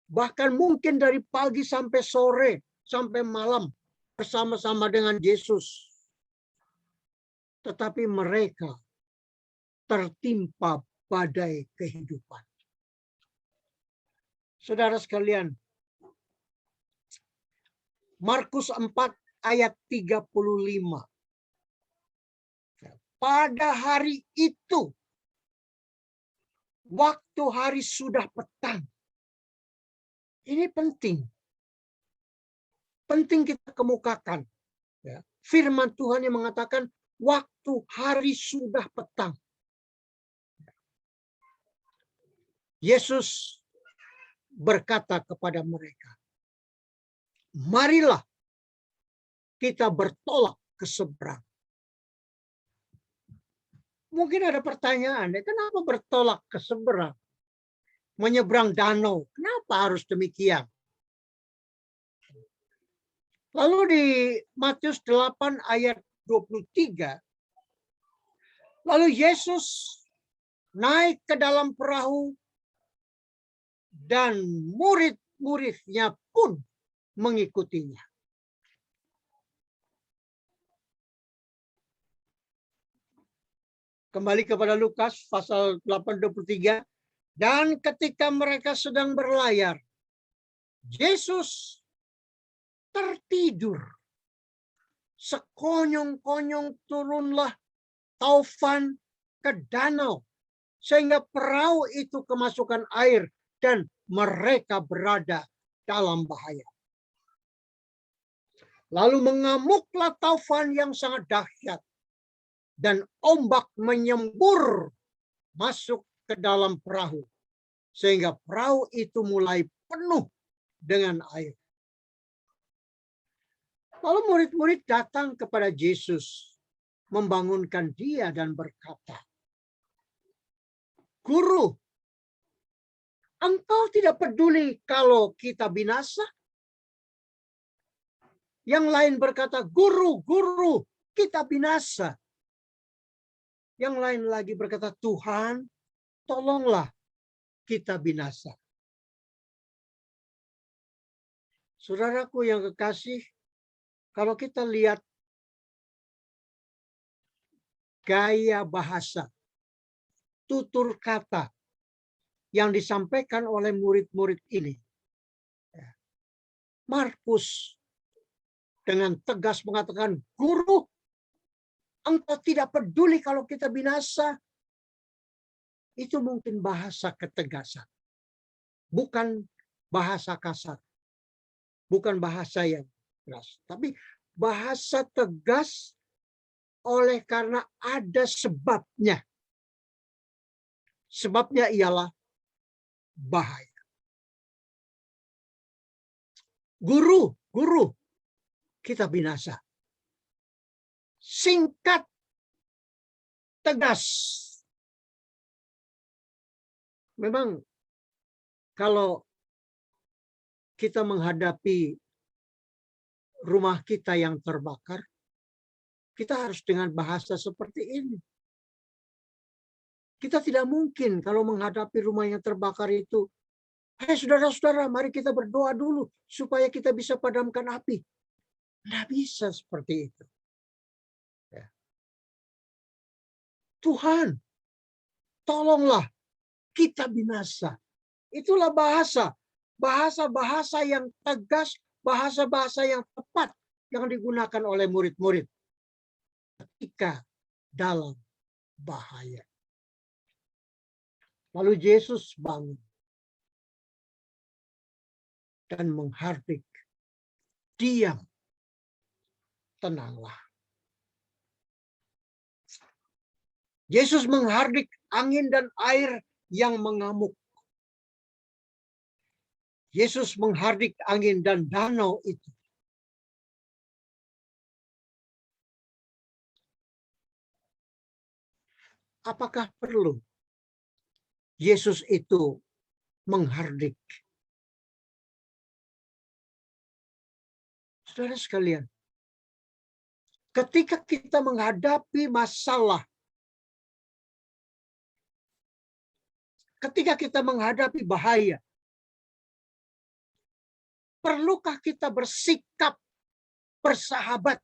bahkan mungkin dari pagi sampai sore, sampai malam, bersama-sama dengan Yesus. Tetapi mereka tertimpa badai kehidupan. Saudara sekalian, Markus 4 ayat 35. Pada hari itu, waktu hari sudah petang. Ini penting. Penting kita kemukakan. Ya. Firman Tuhan yang mengatakan waktu hari sudah petang. Yesus berkata kepada mereka, marilah kita bertolak ke seberang. Mungkin ada pertanyaan, kenapa bertolak ke seberang? Menyeberang danau, kenapa harus demikian? Lalu di Matius 8 ayat 23, lalu Yesus naik ke dalam perahu dan murid-muridnya pun mengikutinya. Kembali kepada Lukas pasal 8:23. Dan ketika mereka sedang berlayar, Yesus tertidur. Sekonyong-konyong turunlah taufan ke danau, sehingga perahu itu kemasukan air dan mereka berada dalam bahaya. Lalu mengamuklah taufan yang sangat dahsyat, dan ombak menyembur masuk ke dalam perahu, sehingga perahu itu mulai penuh dengan air. Lalu murid-murid datang kepada Yesus, membangunkan dia dan berkata, Guru, engkau tidak peduli kalau kita binasa? Yang lain berkata, Guru, Guru, kita binasa. Yang lain lagi berkata, Tuhan, tolonglah kita binasa. Saudaraku yang kekasih, kalau kita lihat gaya bahasa, tutur kata yang disampaikan oleh murid-murid ini, Markus dengan tegas mengatakan, Guru, engkau tidak peduli kalau kita binasa. Itu mungkin bahasa ketegasan. Bukan bahasa kasar. Bukan bahasa yang keras. Tapi bahasa tegas oleh karena ada sebabnya. Sebabnya ialah bahaya. Guru, Guru, kita binasa. Singkat, tegas. Memang kalau kita menghadapi rumah kita yang terbakar, kita harus dengan bahasa seperti ini. Kita tidak mungkin kalau menghadapi rumah yang terbakar itu, hai saudara-saudara, mari kita berdoa dulu supaya kita bisa padamkan api. Tidak bisa seperti itu. Ya. Tuhan, tolonglah kita binasa. Itulah bahasa. Bahasa-bahasa yang tegas, bahasa-bahasa yang tepat yang digunakan oleh murid-murid ketika dalam bahaya. Lalu Yesus bangun dan menghardik, diam, tenanglah. Yesus menghardik angin dan air yang mengamuk. Yesus menghardik angin dan danau itu. Apakah perlu Yesus itu menghardik? Saudara sekalian, ketika kita menghadapi masalah, ketika kita menghadapi bahaya, perlukah kita bersikap bersahabat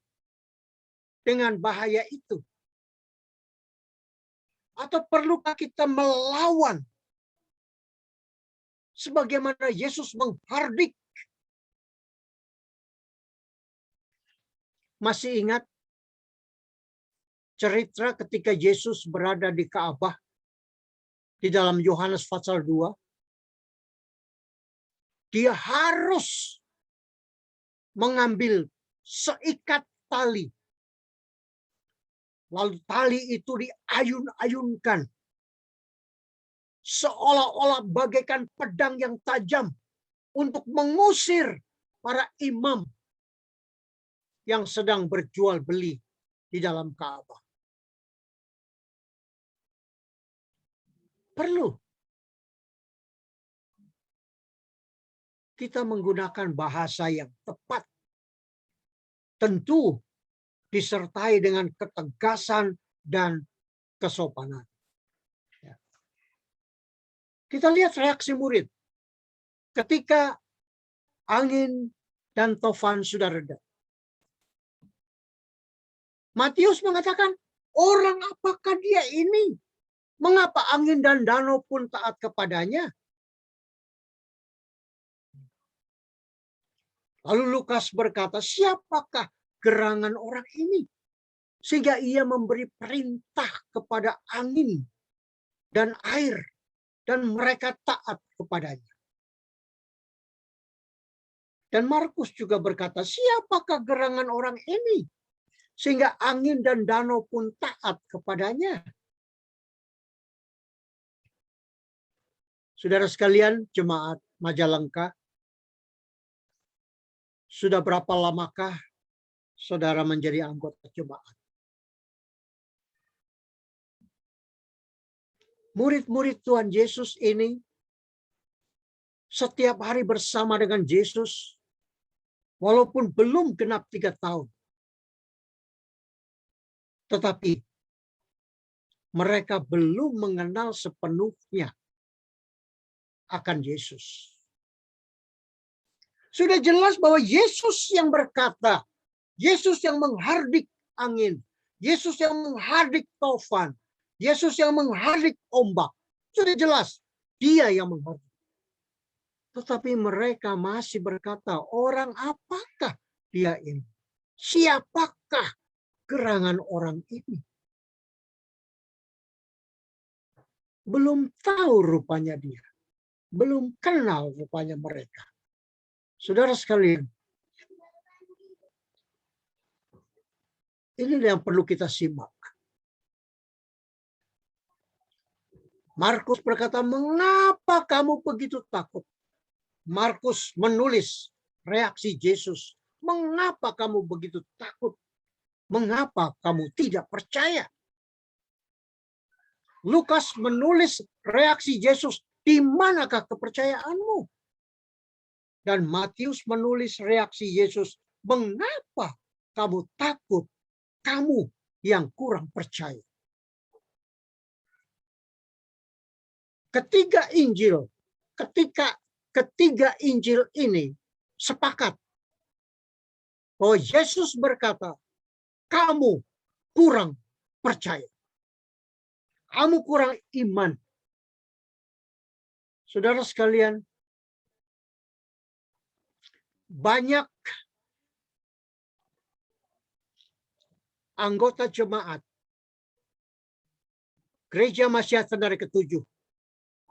dengan bahaya itu? Atau perlukah kita melawan sebagaimana Yesus menghardik? Masih ingat cerita ketika Yesus berada di Ka'bah di dalam Yohanes pasal 2? Dia harus mengambil seikat tali. Lalu tali itu diayun-ayunkan. Seolah-olah bagaikan pedang yang tajam untuk mengusir para imam yang sedang berjual beli di dalam Ka'bah. Perlu kita menggunakan bahasa yang tepat. Tentu disertai dengan ketegasan dan kesopanan. Kita lihat reaksi murid ketika angin dan tofan sudah reda. Matius mengatakan, orang apakah dia ini? Mengapa angin dan danau pun taat kepadanya? Lalu Lukas berkata, siapakah gerangan orang ini? Sehingga ia memberi perintah kepada angin dan air. Dan mereka taat kepadanya. Dan Markus juga berkata, siapakah gerangan orang ini? Sehingga angin dan danau pun taat kepadanya. Saudara sekalian, jemaat Majalengka, sudah berapa lamakah saudara menjadi anggota jemaat? Murid-murid Tuhan Yesus ini setiap hari bersama dengan Yesus, walaupun belum genap 3 tahun. Tetapi mereka belum mengenal sepenuhnya akan Yesus. Sudah jelas bahwa Yesus yang berkata, Yesus yang menghardik angin, Yesus yang menghardik tofan, Yesus yang menghardik ombak. Sudah jelas, dia yang menghardik. Tetapi mereka masih berkata, orang apakah dia ini? Siapakah gerangan orang ini? Belum tahu rupanya dia. Belum kenal rupanya mereka. Saudara sekalian, ini yang perlu kita simak. Markus berkata, mengapa kamu begitu takut? Markus menulis reaksi Yesus. Mengapa kamu begitu takut? Mengapa kamu tidak percaya? Lukas menulis reaksi Yesus, di manakah kepercayaanmu? Dan Matius menulis reaksi Yesus, mengapa kamu takut? Kamu yang kurang percaya. Ketiga Injil ini sepakat bahwa Yesus berkata, kamu kurang percaya. Kamu kurang iman. Saudara sekalian, banyak anggota jemaat Gereja Masyiat Ternate ke-7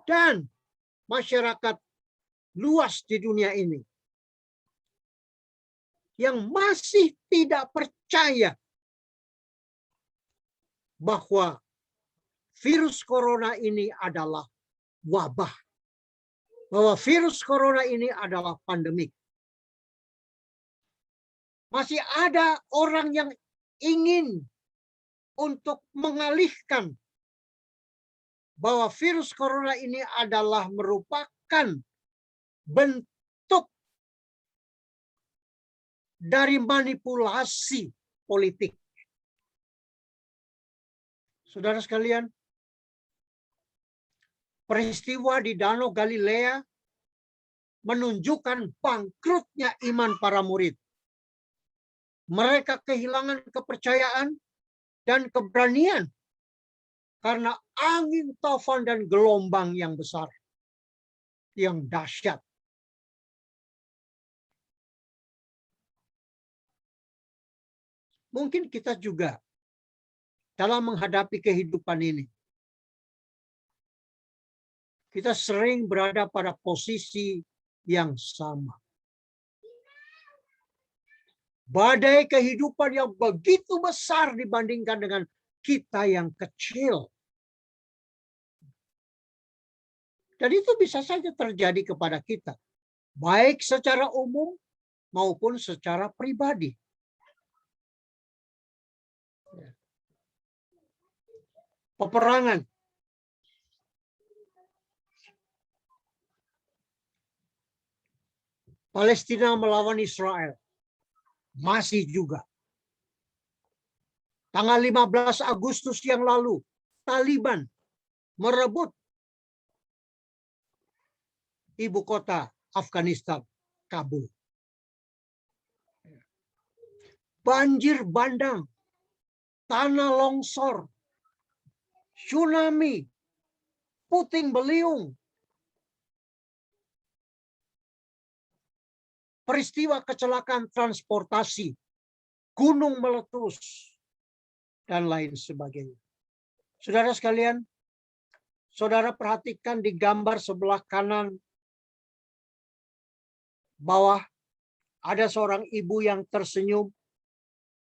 dan masyarakat luas di dunia ini yang masih tidak percaya bahwa virus corona ini adalah wabah. Bahwa virus corona ini adalah pandemik. Masih ada orang yang ingin untuk mengalihkan bahwa virus corona ini adalah merupakan bentuk dari manipulasi politik. Saudara sekalian, peristiwa di Danau Galilea menunjukkan bangkrutnya iman para murid. Mereka kehilangan kepercayaan dan keberanian karena angin taufan dan gelombang yang besar, yang dahsyat. Mungkin kita juga dalam menghadapi kehidupan ini, kita sering berada pada posisi yang sama. Badai kehidupan yang begitu besar dibandingkan dengan kita yang kecil. Dan itu bisa saja terjadi kepada kita, baik secara umum maupun secara pribadi. Peperangan. Palestina melawan Israel. Masih juga. Tanggal 15 Agustus yang lalu, Taliban merebut ibu kota Afghanistan, Kabul. Banjir bandang, tanah longsor, tsunami, puting beliung, peristiwa kecelakaan transportasi, gunung meletus, dan lain sebagainya. Saudara sekalian, saudara perhatikan di gambar sebelah kanan bawah, ada seorang ibu yang tersenyum,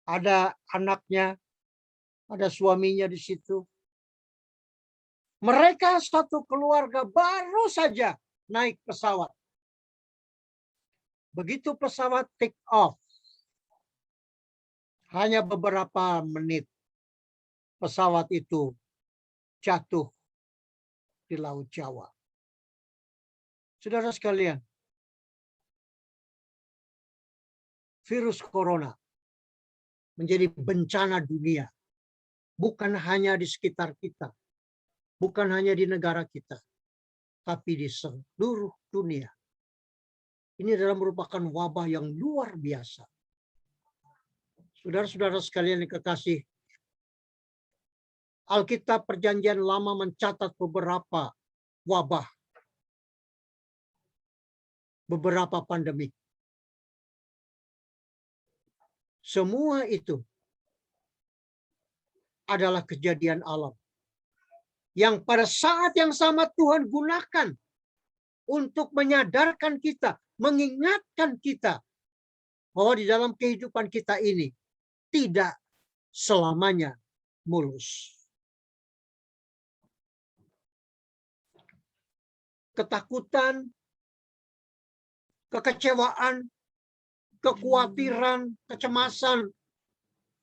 ada anaknya, ada suaminya di situ. Mereka satu keluarga baru saja naik pesawat. Begitu pesawat take off, hanya beberapa menit pesawat itu jatuh di Laut Jawa. Saudara sekalian, virus corona menjadi bencana dunia, bukan hanya di sekitar kita, bukan hanya di negara kita, tapi di seluruh dunia. Ini adalah merupakan wabah yang luar biasa. Saudara-saudara sekalian yang kekasih, Alkitab Perjanjian Lama mencatat beberapa wabah, beberapa pandemi. Semua itu adalah kejadian alam yang pada saat yang sama Tuhan gunakan untuk menyadarkan kita, mengingatkan kita bahwa di dalam kehidupan kita ini tidak selamanya mulus. Ketakutan, kekecewaan, kekhawatiran, kecemasan,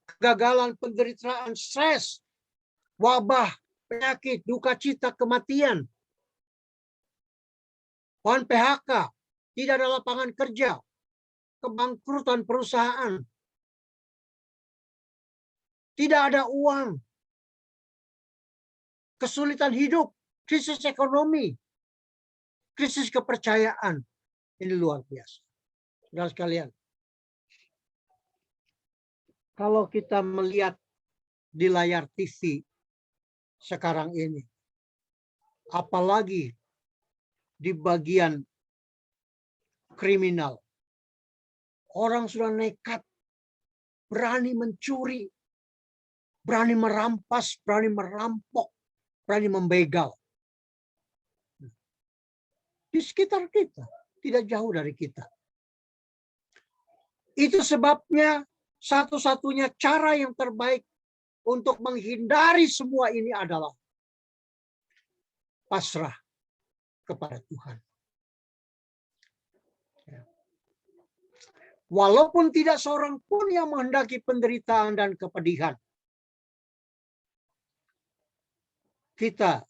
kegagalan, penderitaan, stres, wabah, penyakit, duka cita, kematian, bahkan PHK, tidak ada lapangan kerja, kebangkrutan perusahaan, tidak ada uang, kesulitan hidup, krisis ekonomi, krisis kepercayaan. Ini luar biasa. Saudara sekalian, kalau kita melihat di layar TV sekarang ini, apalagi di bagian kriminal, orang sudah nekat, berani mencuri, berani merampas, berani merampok, berani membegal. Di sekitar kita, tidak jauh dari kita. Itu sebabnya satu-satunya cara yang terbaik untuk menghindari semua ini adalah pasrah kepada Tuhan. Walaupun tidak seorang pun yang menghendaki penderitaan dan kepedihan, kita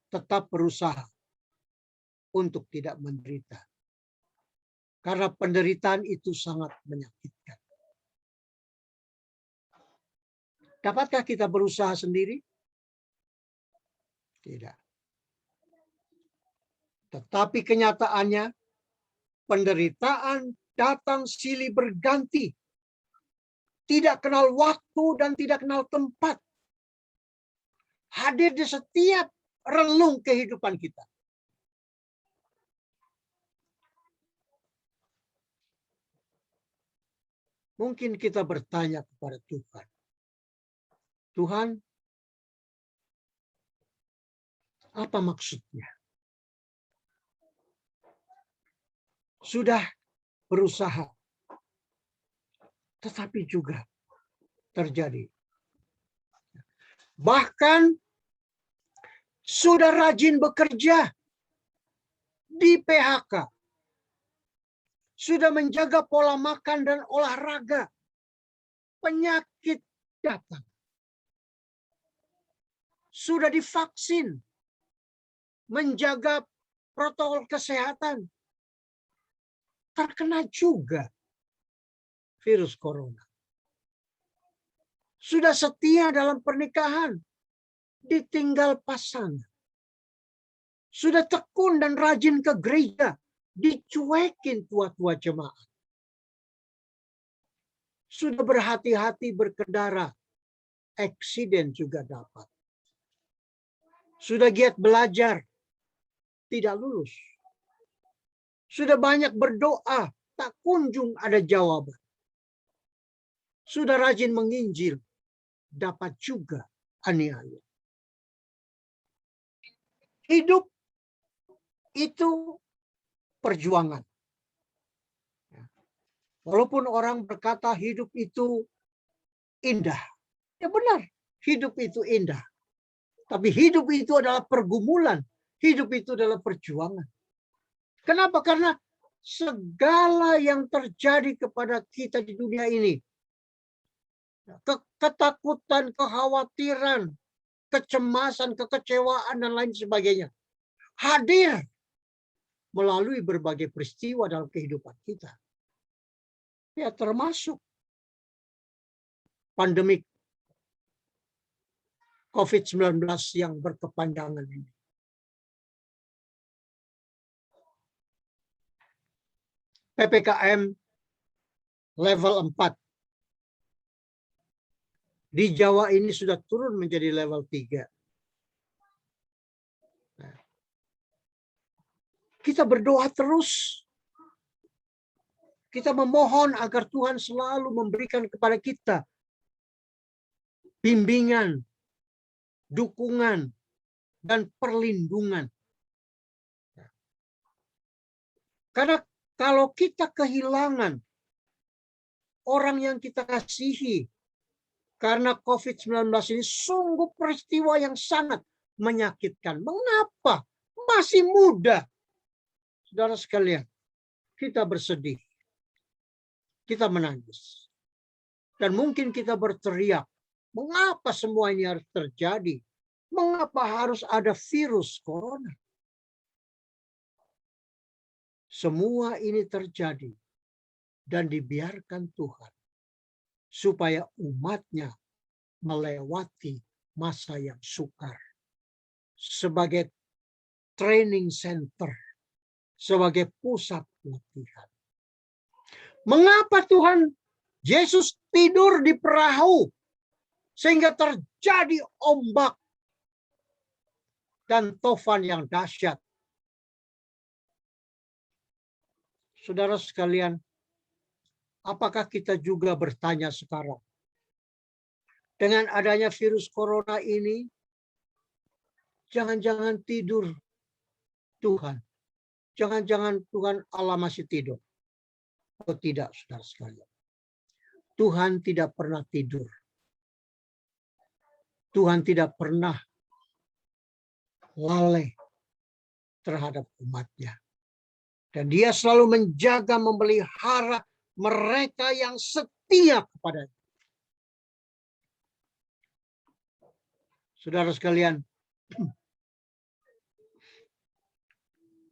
tetap berusaha untuk tidak menderita. Karena penderitaan itu sangat menyakitkan. Dapatkah kita berusaha sendiri? Tidak. Tetapi kenyataannya, penderitaan datang silih berganti. Tidak kenal waktu dan tidak kenal tempat. hadir di setiap relung kehidupan kita. Mungkin kita bertanya kepada Tuhan, Tuhan, apa maksudnya? Sudah berusaha, tetapi juga terjadi. Bahkan sudah rajin bekerja, di PHK. Sudah menjaga pola makan dan olahraga. Penyakit datang. Sudah divaksin. Menjaga protokol kesehatan. Terkena juga virus corona. Sudah setia dalam pernikahan. Ditinggal pasangan. Sudah tekun dan rajin ke gereja. Dicuekin tua-tua jemaat. Sudah berhati-hati berkendara. Eksiden juga dapat. Sudah giat belajar. Tidak lulus. Sudah banyak berdoa. Tak kunjung ada jawaban. Sudah rajin menginjil. Dapat juga aniaya. Hidup itu perjuangan. Walaupun orang berkata hidup itu indah. Ya benar, hidup itu indah. Tapi hidup itu adalah pergumulan. Hidup itu adalah perjuangan. Kenapa? Karena segala yang terjadi kepada kita di dunia ini. Ketakutan, kekhawatiran, kecemasan, kekecewaan, dan lain sebagainya. Hadir melalui berbagai peristiwa dalam kehidupan kita. Ya termasuk pandemik COVID-19 yang berkepanjangan ini. PPKM level 4. Di Jawa ini sudah turun menjadi level 3. Kita berdoa terus. Kita memohon agar Tuhan selalu memberikan kepada kita bimbingan, dukungan, dan perlindungan. Karena kalau kita kehilangan orang yang kita kasihi karena COVID-19 ini sungguh peristiwa yang sangat menyakitkan. Mengapa? Masih muda. Saudara sekalian, kita bersedih. Kita menangis. Dan mungkin kita berteriak, mengapa semua ini harus terjadi? Mengapa harus ada virus corona? Semua ini terjadi dan dibiarkan Tuhan supaya umatnya melewati masa yang sukar sebagai training center, sebagai pusat latihan. Mengapa Tuhan Yesus tidur di perahu sehingga terjadi ombak dan tofan yang dahsyat? Saudara sekalian, apakah kita juga bertanya sekarang? Dengan adanya virus corona ini, jangan-jangan tidur Tuhan. Jangan-jangan Tuhan Allah masih tidur. Oh tidak, saudara sekalian. Tuhan tidak pernah tidur. Tuhan tidak pernah lalai terhadap umatnya. Dan dia selalu menjaga, memelihara mereka yang setia kepadanya. Saudara sekalian,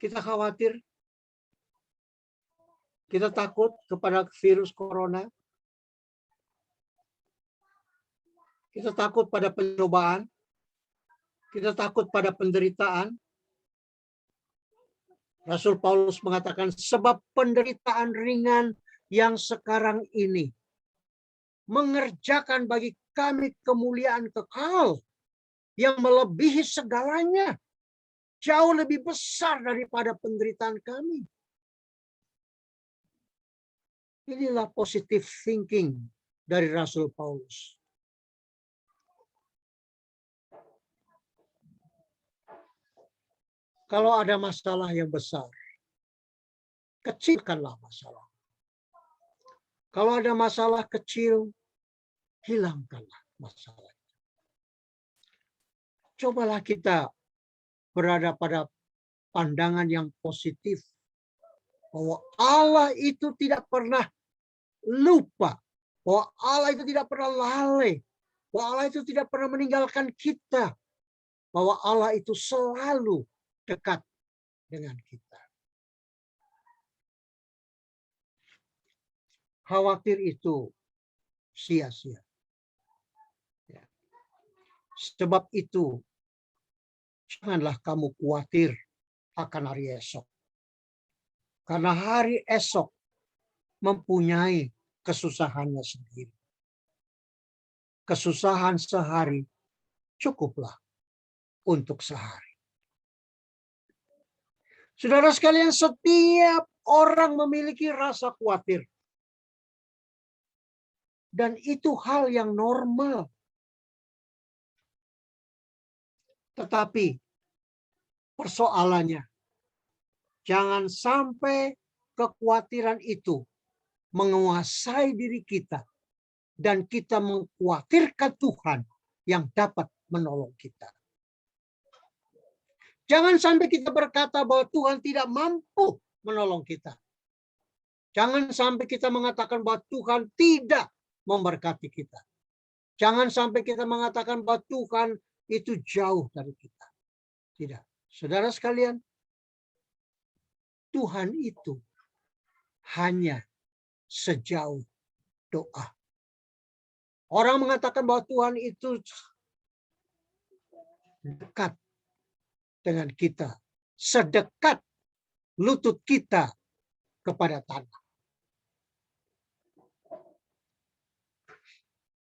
kita khawatir, kita takut kepada virus corona. Kita takut pada pencobaan. Kita takut pada penderitaan. Rasul Paulus mengatakan, sebab penderitaan ringan yang sekarang ini mengerjakan bagi kami kemuliaan kekal yang melebihi segalanya. Jauh lebih besar daripada penderitaan kami. Inilah positive thinking dari Rasul Paulus. Kalau ada masalah yang besar, kecilkanlah masalah. Kalau ada masalah kecil, hilangkanlah masalah. Cobalah kita berada pada pandangan yang positif. Bahwa Allah itu tidak pernah lupa. Bahwa Allah itu tidak pernah lalai. Bahwa Allah itu tidak pernah meninggalkan kita. Bahwa Allah itu selalu dekat dengan kita. Khawatir itu sia-sia. Ya. Sebab itu, janganlah kamu khawatir akan hari esok. Karena hari esok mempunyai kesusahannya sendiri. Kesusahan sehari cukuplah untuk sehari. Saudara sekalian, setiap orang memiliki rasa khawatir. Dan itu hal yang normal. Tetapi persoalannya, jangan sampai kekhawatiran itu menguasai diri kita dan kita mengkhawatirkan Tuhan yang dapat menolong kita. Jangan sampai kita berkata bahwa Tuhan tidak mampu menolong kita. Jangan sampai kita mengatakan bahwa Tuhan tidak memberkati kita. Jangan sampai kita mengatakan bahwa Tuhan itu jauh dari kita. Tidak. Saudara sekalian, Tuhan itu hanya sejauh doa. Orang mengatakan bahwa Tuhan itu dekat dengan kita. Sedekat lutut kita kepada tanah.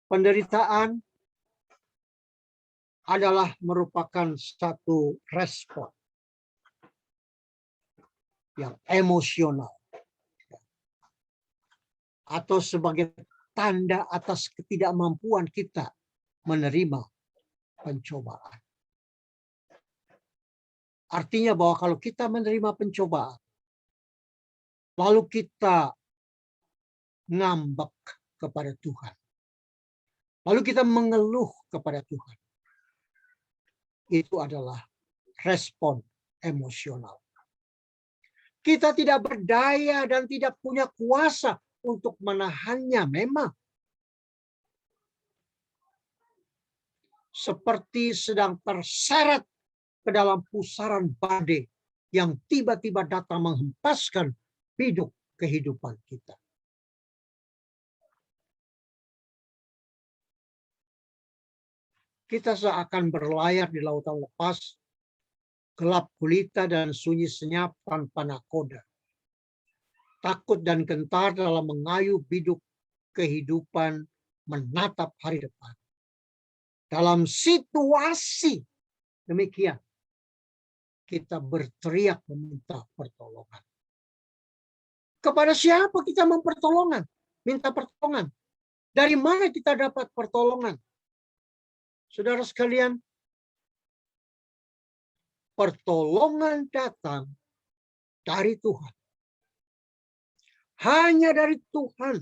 Penderitaan adalah merupakan satu respon yang emosional atau sebagai tanda atas ketidakmampuan kita menerima pencobaan. Artinya bahwa kalau kita menerima pencobaan, lalu kita ngambek kepada Tuhan, lalu kita mengeluh kepada Tuhan, itu adalah respon emosional. Kita tidak berdaya dan tidak punya kuasa untuk menahannya memang. Seperti sedang terseret ke dalam pusaran badai yang tiba-tiba datang menghempaskan hidup kehidupan kita. Kita seakan berlayar di lautan lepas, gelap gulita dan sunyi senyap tanpa nakoda. Takut dan gentar dalam mengayuh biduk kehidupan menatap hari depan. Dalam situasi demikian, kita berteriak meminta pertolongan. Kepada siapa kita minta pertolongan? Dari mana kita dapat pertolongan? Saudara sekalian, pertolongan datang dari Tuhan. Hanya dari Tuhan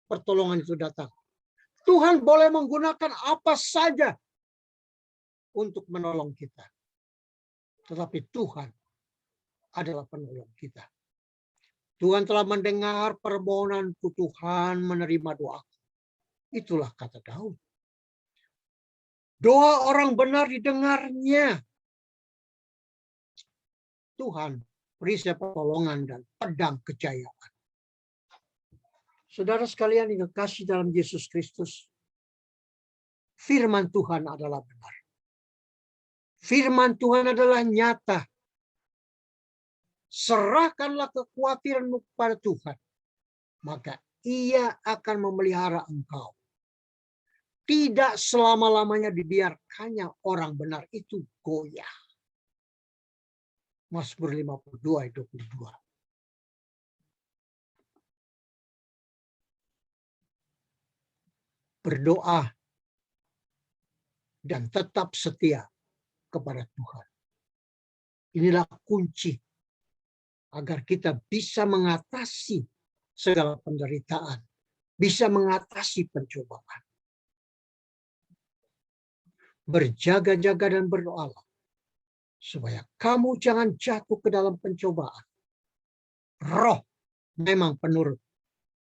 pertolongan itu datang. Tuhan boleh menggunakan apa saja untuk menolong kita. Tetapi Tuhan adalah penolong kita. Tuhan telah mendengar permohonanku, Tuhan menerima doaku. Itulah kata Daud. Doa orang benar didengarnya. Tuhan perisai pertolongan dan pedang kejayaan. Saudara sekalian yang kekasih dalam Yesus Kristus, firman Tuhan adalah benar. Firman Tuhan adalah nyata. Serahkanlah kekhawatiranmu kepada Tuhan, maka Ia akan memelihara engkau. tidak selama-lamanya dibiarkannya orang benar itu goyah. Mazmur 52 ayat 22. Berdoa dan tetap setia kepada Tuhan. Inilah kunci agar kita bisa mengatasi segala penderitaan, bisa mengatasi pencobaan. Berjaga-jaga dan berdoalah supaya kamu jangan jatuh ke dalam pencobaan. Roh memang penurut,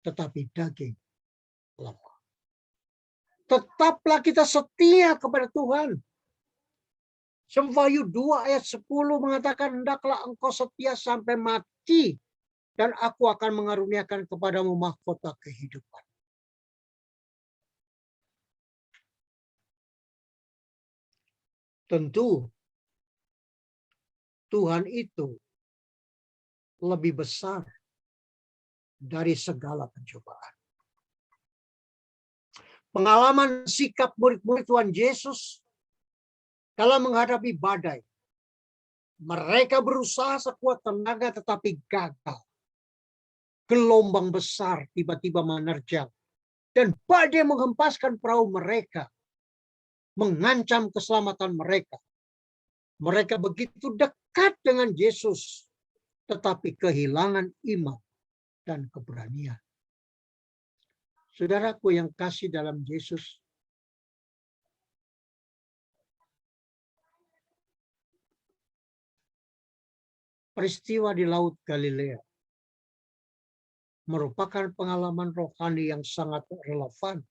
tetapi daging lemah. Tetaplah kita setia kepada Tuhan. Wahyu 2 ayat 10 mengatakan, hendaklah engkau setia sampai mati, dan aku akan mengaruniakan kepadamu mahkota kehidupan. Tentu Tuhan itu lebih besar dari segala pencobaan. Pengalaman sikap murid-murid Tuhan Yesus dalam menghadapi badai. Mereka berusaha sekuat tenaga tetapi gagal. Gelombang besar tiba-tiba menerjang. Dan badai menghempaskan perahu mereka. Mengancam keselamatan mereka. Mereka begitu dekat dengan Yesus. Tetapi kehilangan iman dan keberanian. Saudaraku yang kasih dalam Yesus. Peristiwa di Laut Galilea merupakan pengalaman rohani yang sangat relevan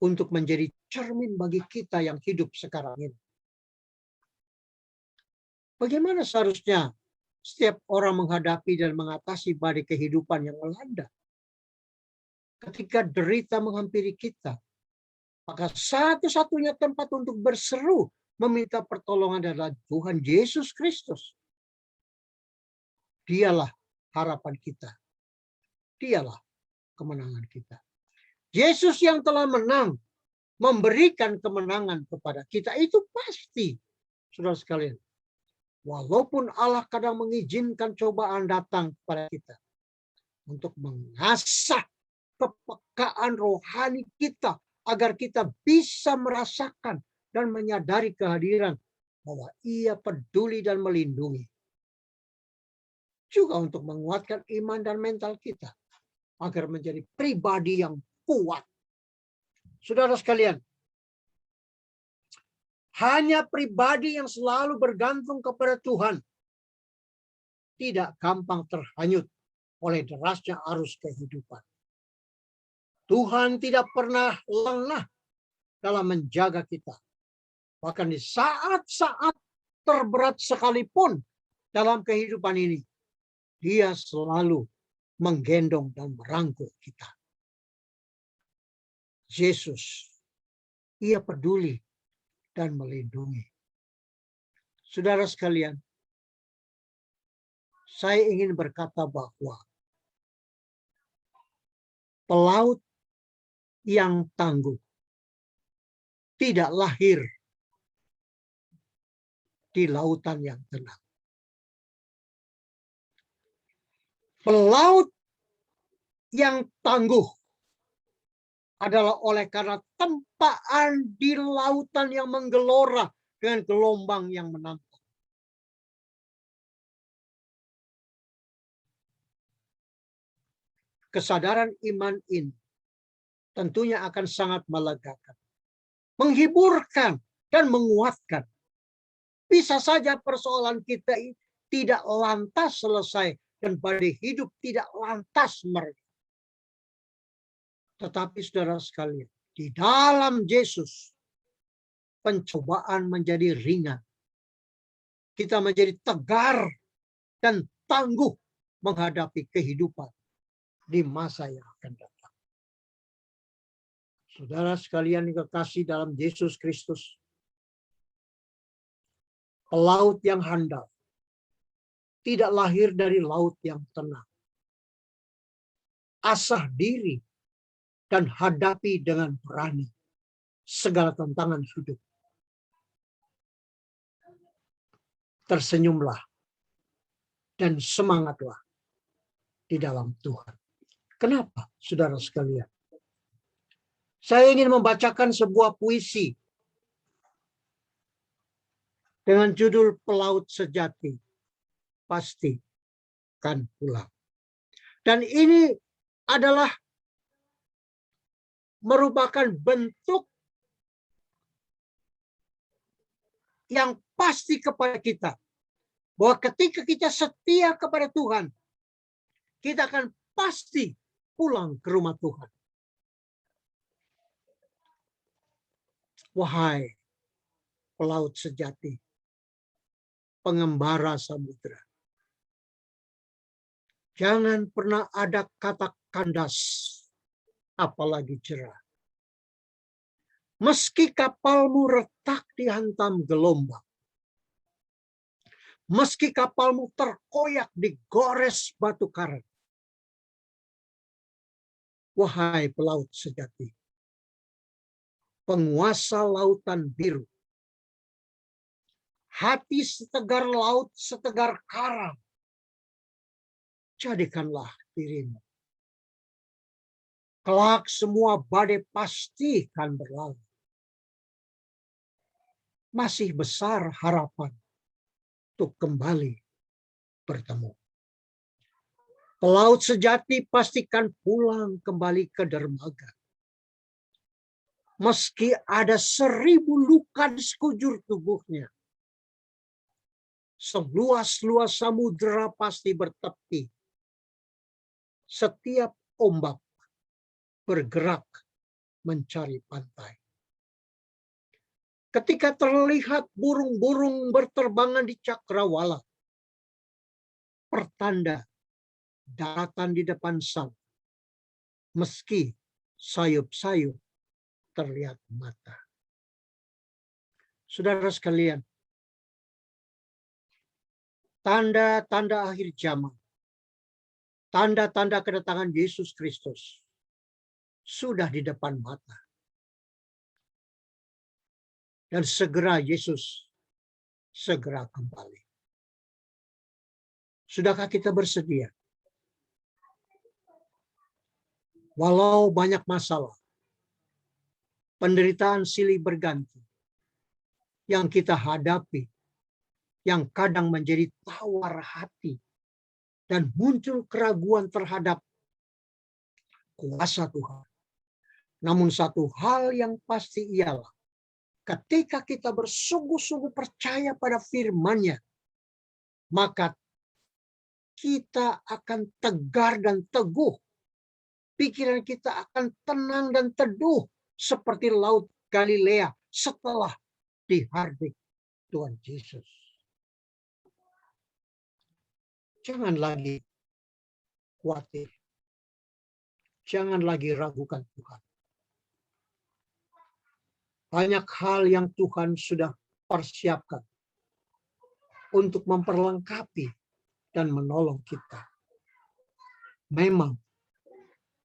untuk menjadi cermin bagi kita yang hidup sekarang ini. Bagaimana seharusnya setiap orang menghadapi dan mengatasi badai kehidupan yang melanda? Ketika derita menghampiri kita, maka satu-satunya tempat untuk berseru meminta pertolongan adalah Tuhan Yesus Kristus. Dialah harapan kita. Dialah kemenangan kita. Yesus yang telah menang, memberikan kemenangan kepada kita. Itu pasti, saudara sekalian. Walaupun Allah kadang mengizinkan cobaan datang kepada kita. Untuk mengasah kepekaan rohani kita. Agar kita bisa merasakan dan menyadari kehadiran bahwa Ia peduli dan melindungi. Juga untuk menguatkan iman dan mental kita. Agar menjadi pribadi yang kuat. Saudara sekalian. Hanya pribadi yang selalu bergantung kepada Tuhan. Tidak gampang terhanyut oleh derasnya arus kehidupan. Tuhan tidak pernah lengah dalam menjaga kita. Bahkan di saat-saat terberat sekalipun dalam kehidupan ini. Dia selalu menggendong dan merangkul kita. Yesus, Ia peduli dan melindungi. Saudara sekalian, saya ingin berkata bahwa pelaut yang tangguh tidak lahir di lautan yang tenang. Pelaut yang tangguh adalah oleh karena tempaan di lautan yang menggelora dengan gelombang yang menantang. Kesadaran iman ini tentunya akan sangat melegakan, menghiburkan dan menguatkan. Bisa saja persoalan kita tidak lantas selesai dan badai hidup tidak lantas mereda. Tetapi saudara sekalian, di dalam Yesus, pencobaan menjadi ringan. Kita menjadi tegar dan tangguh menghadapi kehidupan di masa yang akan datang. Saudara sekalian yang kekasih dalam Yesus Kristus, pelaut yang handal tidak lahir dari laut yang tenang. Asah diri dan hadapi dengan berani. segala tantangan hidup. Tersenyumlah dan semangatlah di dalam Tuhan. Kenapa, saudara sekalian? Saya ingin membacakan sebuah puisi dengan judul Pelaut Sejati Pasti Kan Pulang. Dan ini adalah merupakan bentuk yang pasti kepada kita. Bahwa ketika kita setia kepada Tuhan, kita akan pasti pulang ke rumah Tuhan. Wahai pelaut sejati, pengembara samudera, jangan pernah ada kata kandas, apalagi cerah. Meski kapalmu retak dihantam gelombang, meski kapalmu terkoyak digores batu karang, wahai pelaut sejati, penguasa lautan biru, hati setegar laut, setegar karang, jadikanlah dirimu. Kelak semua badai pasti kan berlalu. Masih besar harapan untuk kembali bertemu. Pelaut sejati pastikan pulang kembali ke dermaga. Meski ada 1000 luka di sekujur tubuhnya. Seluas-luas samudera pasti bertepi. Setiap ombak bergerak mencari pantai. Ketika terlihat burung-burung berterbangan di cakrawala, pertanda daratan di depan sana. Meski sayup-sayup terlihat mata. Saudara sekalian, tanda-tanda akhir zaman, tanda-tanda kedatangan Yesus Kristus sudah di depan mata. Dan segera Yesus segera kembali. Sudahkah kita bersedia? Walau banyak masalah, penderitaan silih berganti yang kita hadapi, yang kadang menjadi tawar hati dan muncul keraguan terhadap kuasa Tuhan. Namun satu hal yang pasti ialah ketika kita bersungguh-sungguh percaya pada firman-Nya, maka kita akan tegar dan teguh. Pikiran kita akan tenang dan teduh seperti laut Galilea setelah dihardik Tuhan Yesus. Jangan lagi khawatir. Jangan lagi ragukan Tuhan. Banyak hal yang Tuhan sudah persiapkan untuk memperlengkapi dan menolong kita. Memang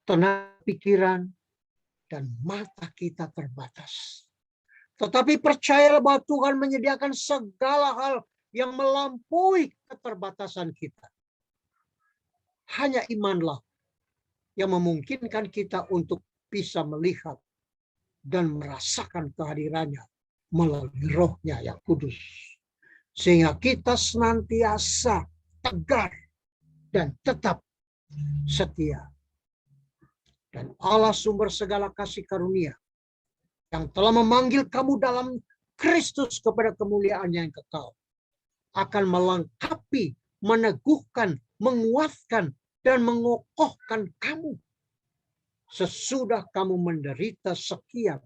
tenaga pikiran dan mata kita terbatas. Tetapi percayalah bahwa Tuhan menyediakan segala hal yang melampaui keterbatasan kita. Hanya imanlah yang memungkinkan kita untuk bisa melihat dan merasakan kehadirannya melalui Roh-Nya yang kudus. Sehingga kita senantiasa tegar dan tetap setia. Dan Allah sumber segala kasih karunia yang telah memanggil kamu dalam Kristus kepada kemuliaan yang kekal akan melengkapi, meneguhkan, menguatkan, dan mengokohkan kamu sesudah kamu menderita sekian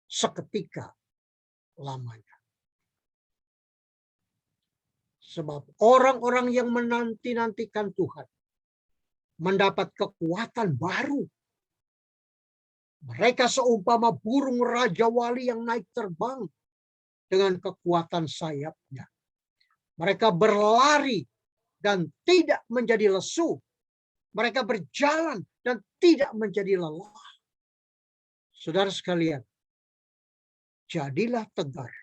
seketika lamanya. Sebab orang-orang yang menanti-nantikan Tuhan mendapat kekuatan baru. Mereka seumpama burung raja wali yang naik terbang dengan kekuatan sayapnya. Mereka berlari dan tidak menjadi lesu. Mereka berjalan dan tidak menjadi lelah. Saudara sekalian, jadilah tegar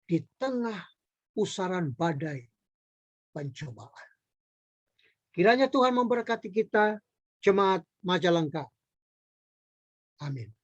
di tengah pusaran badai pencobaan. Kiranya Tuhan memberkati kita, jemaat Majalengka. Amin.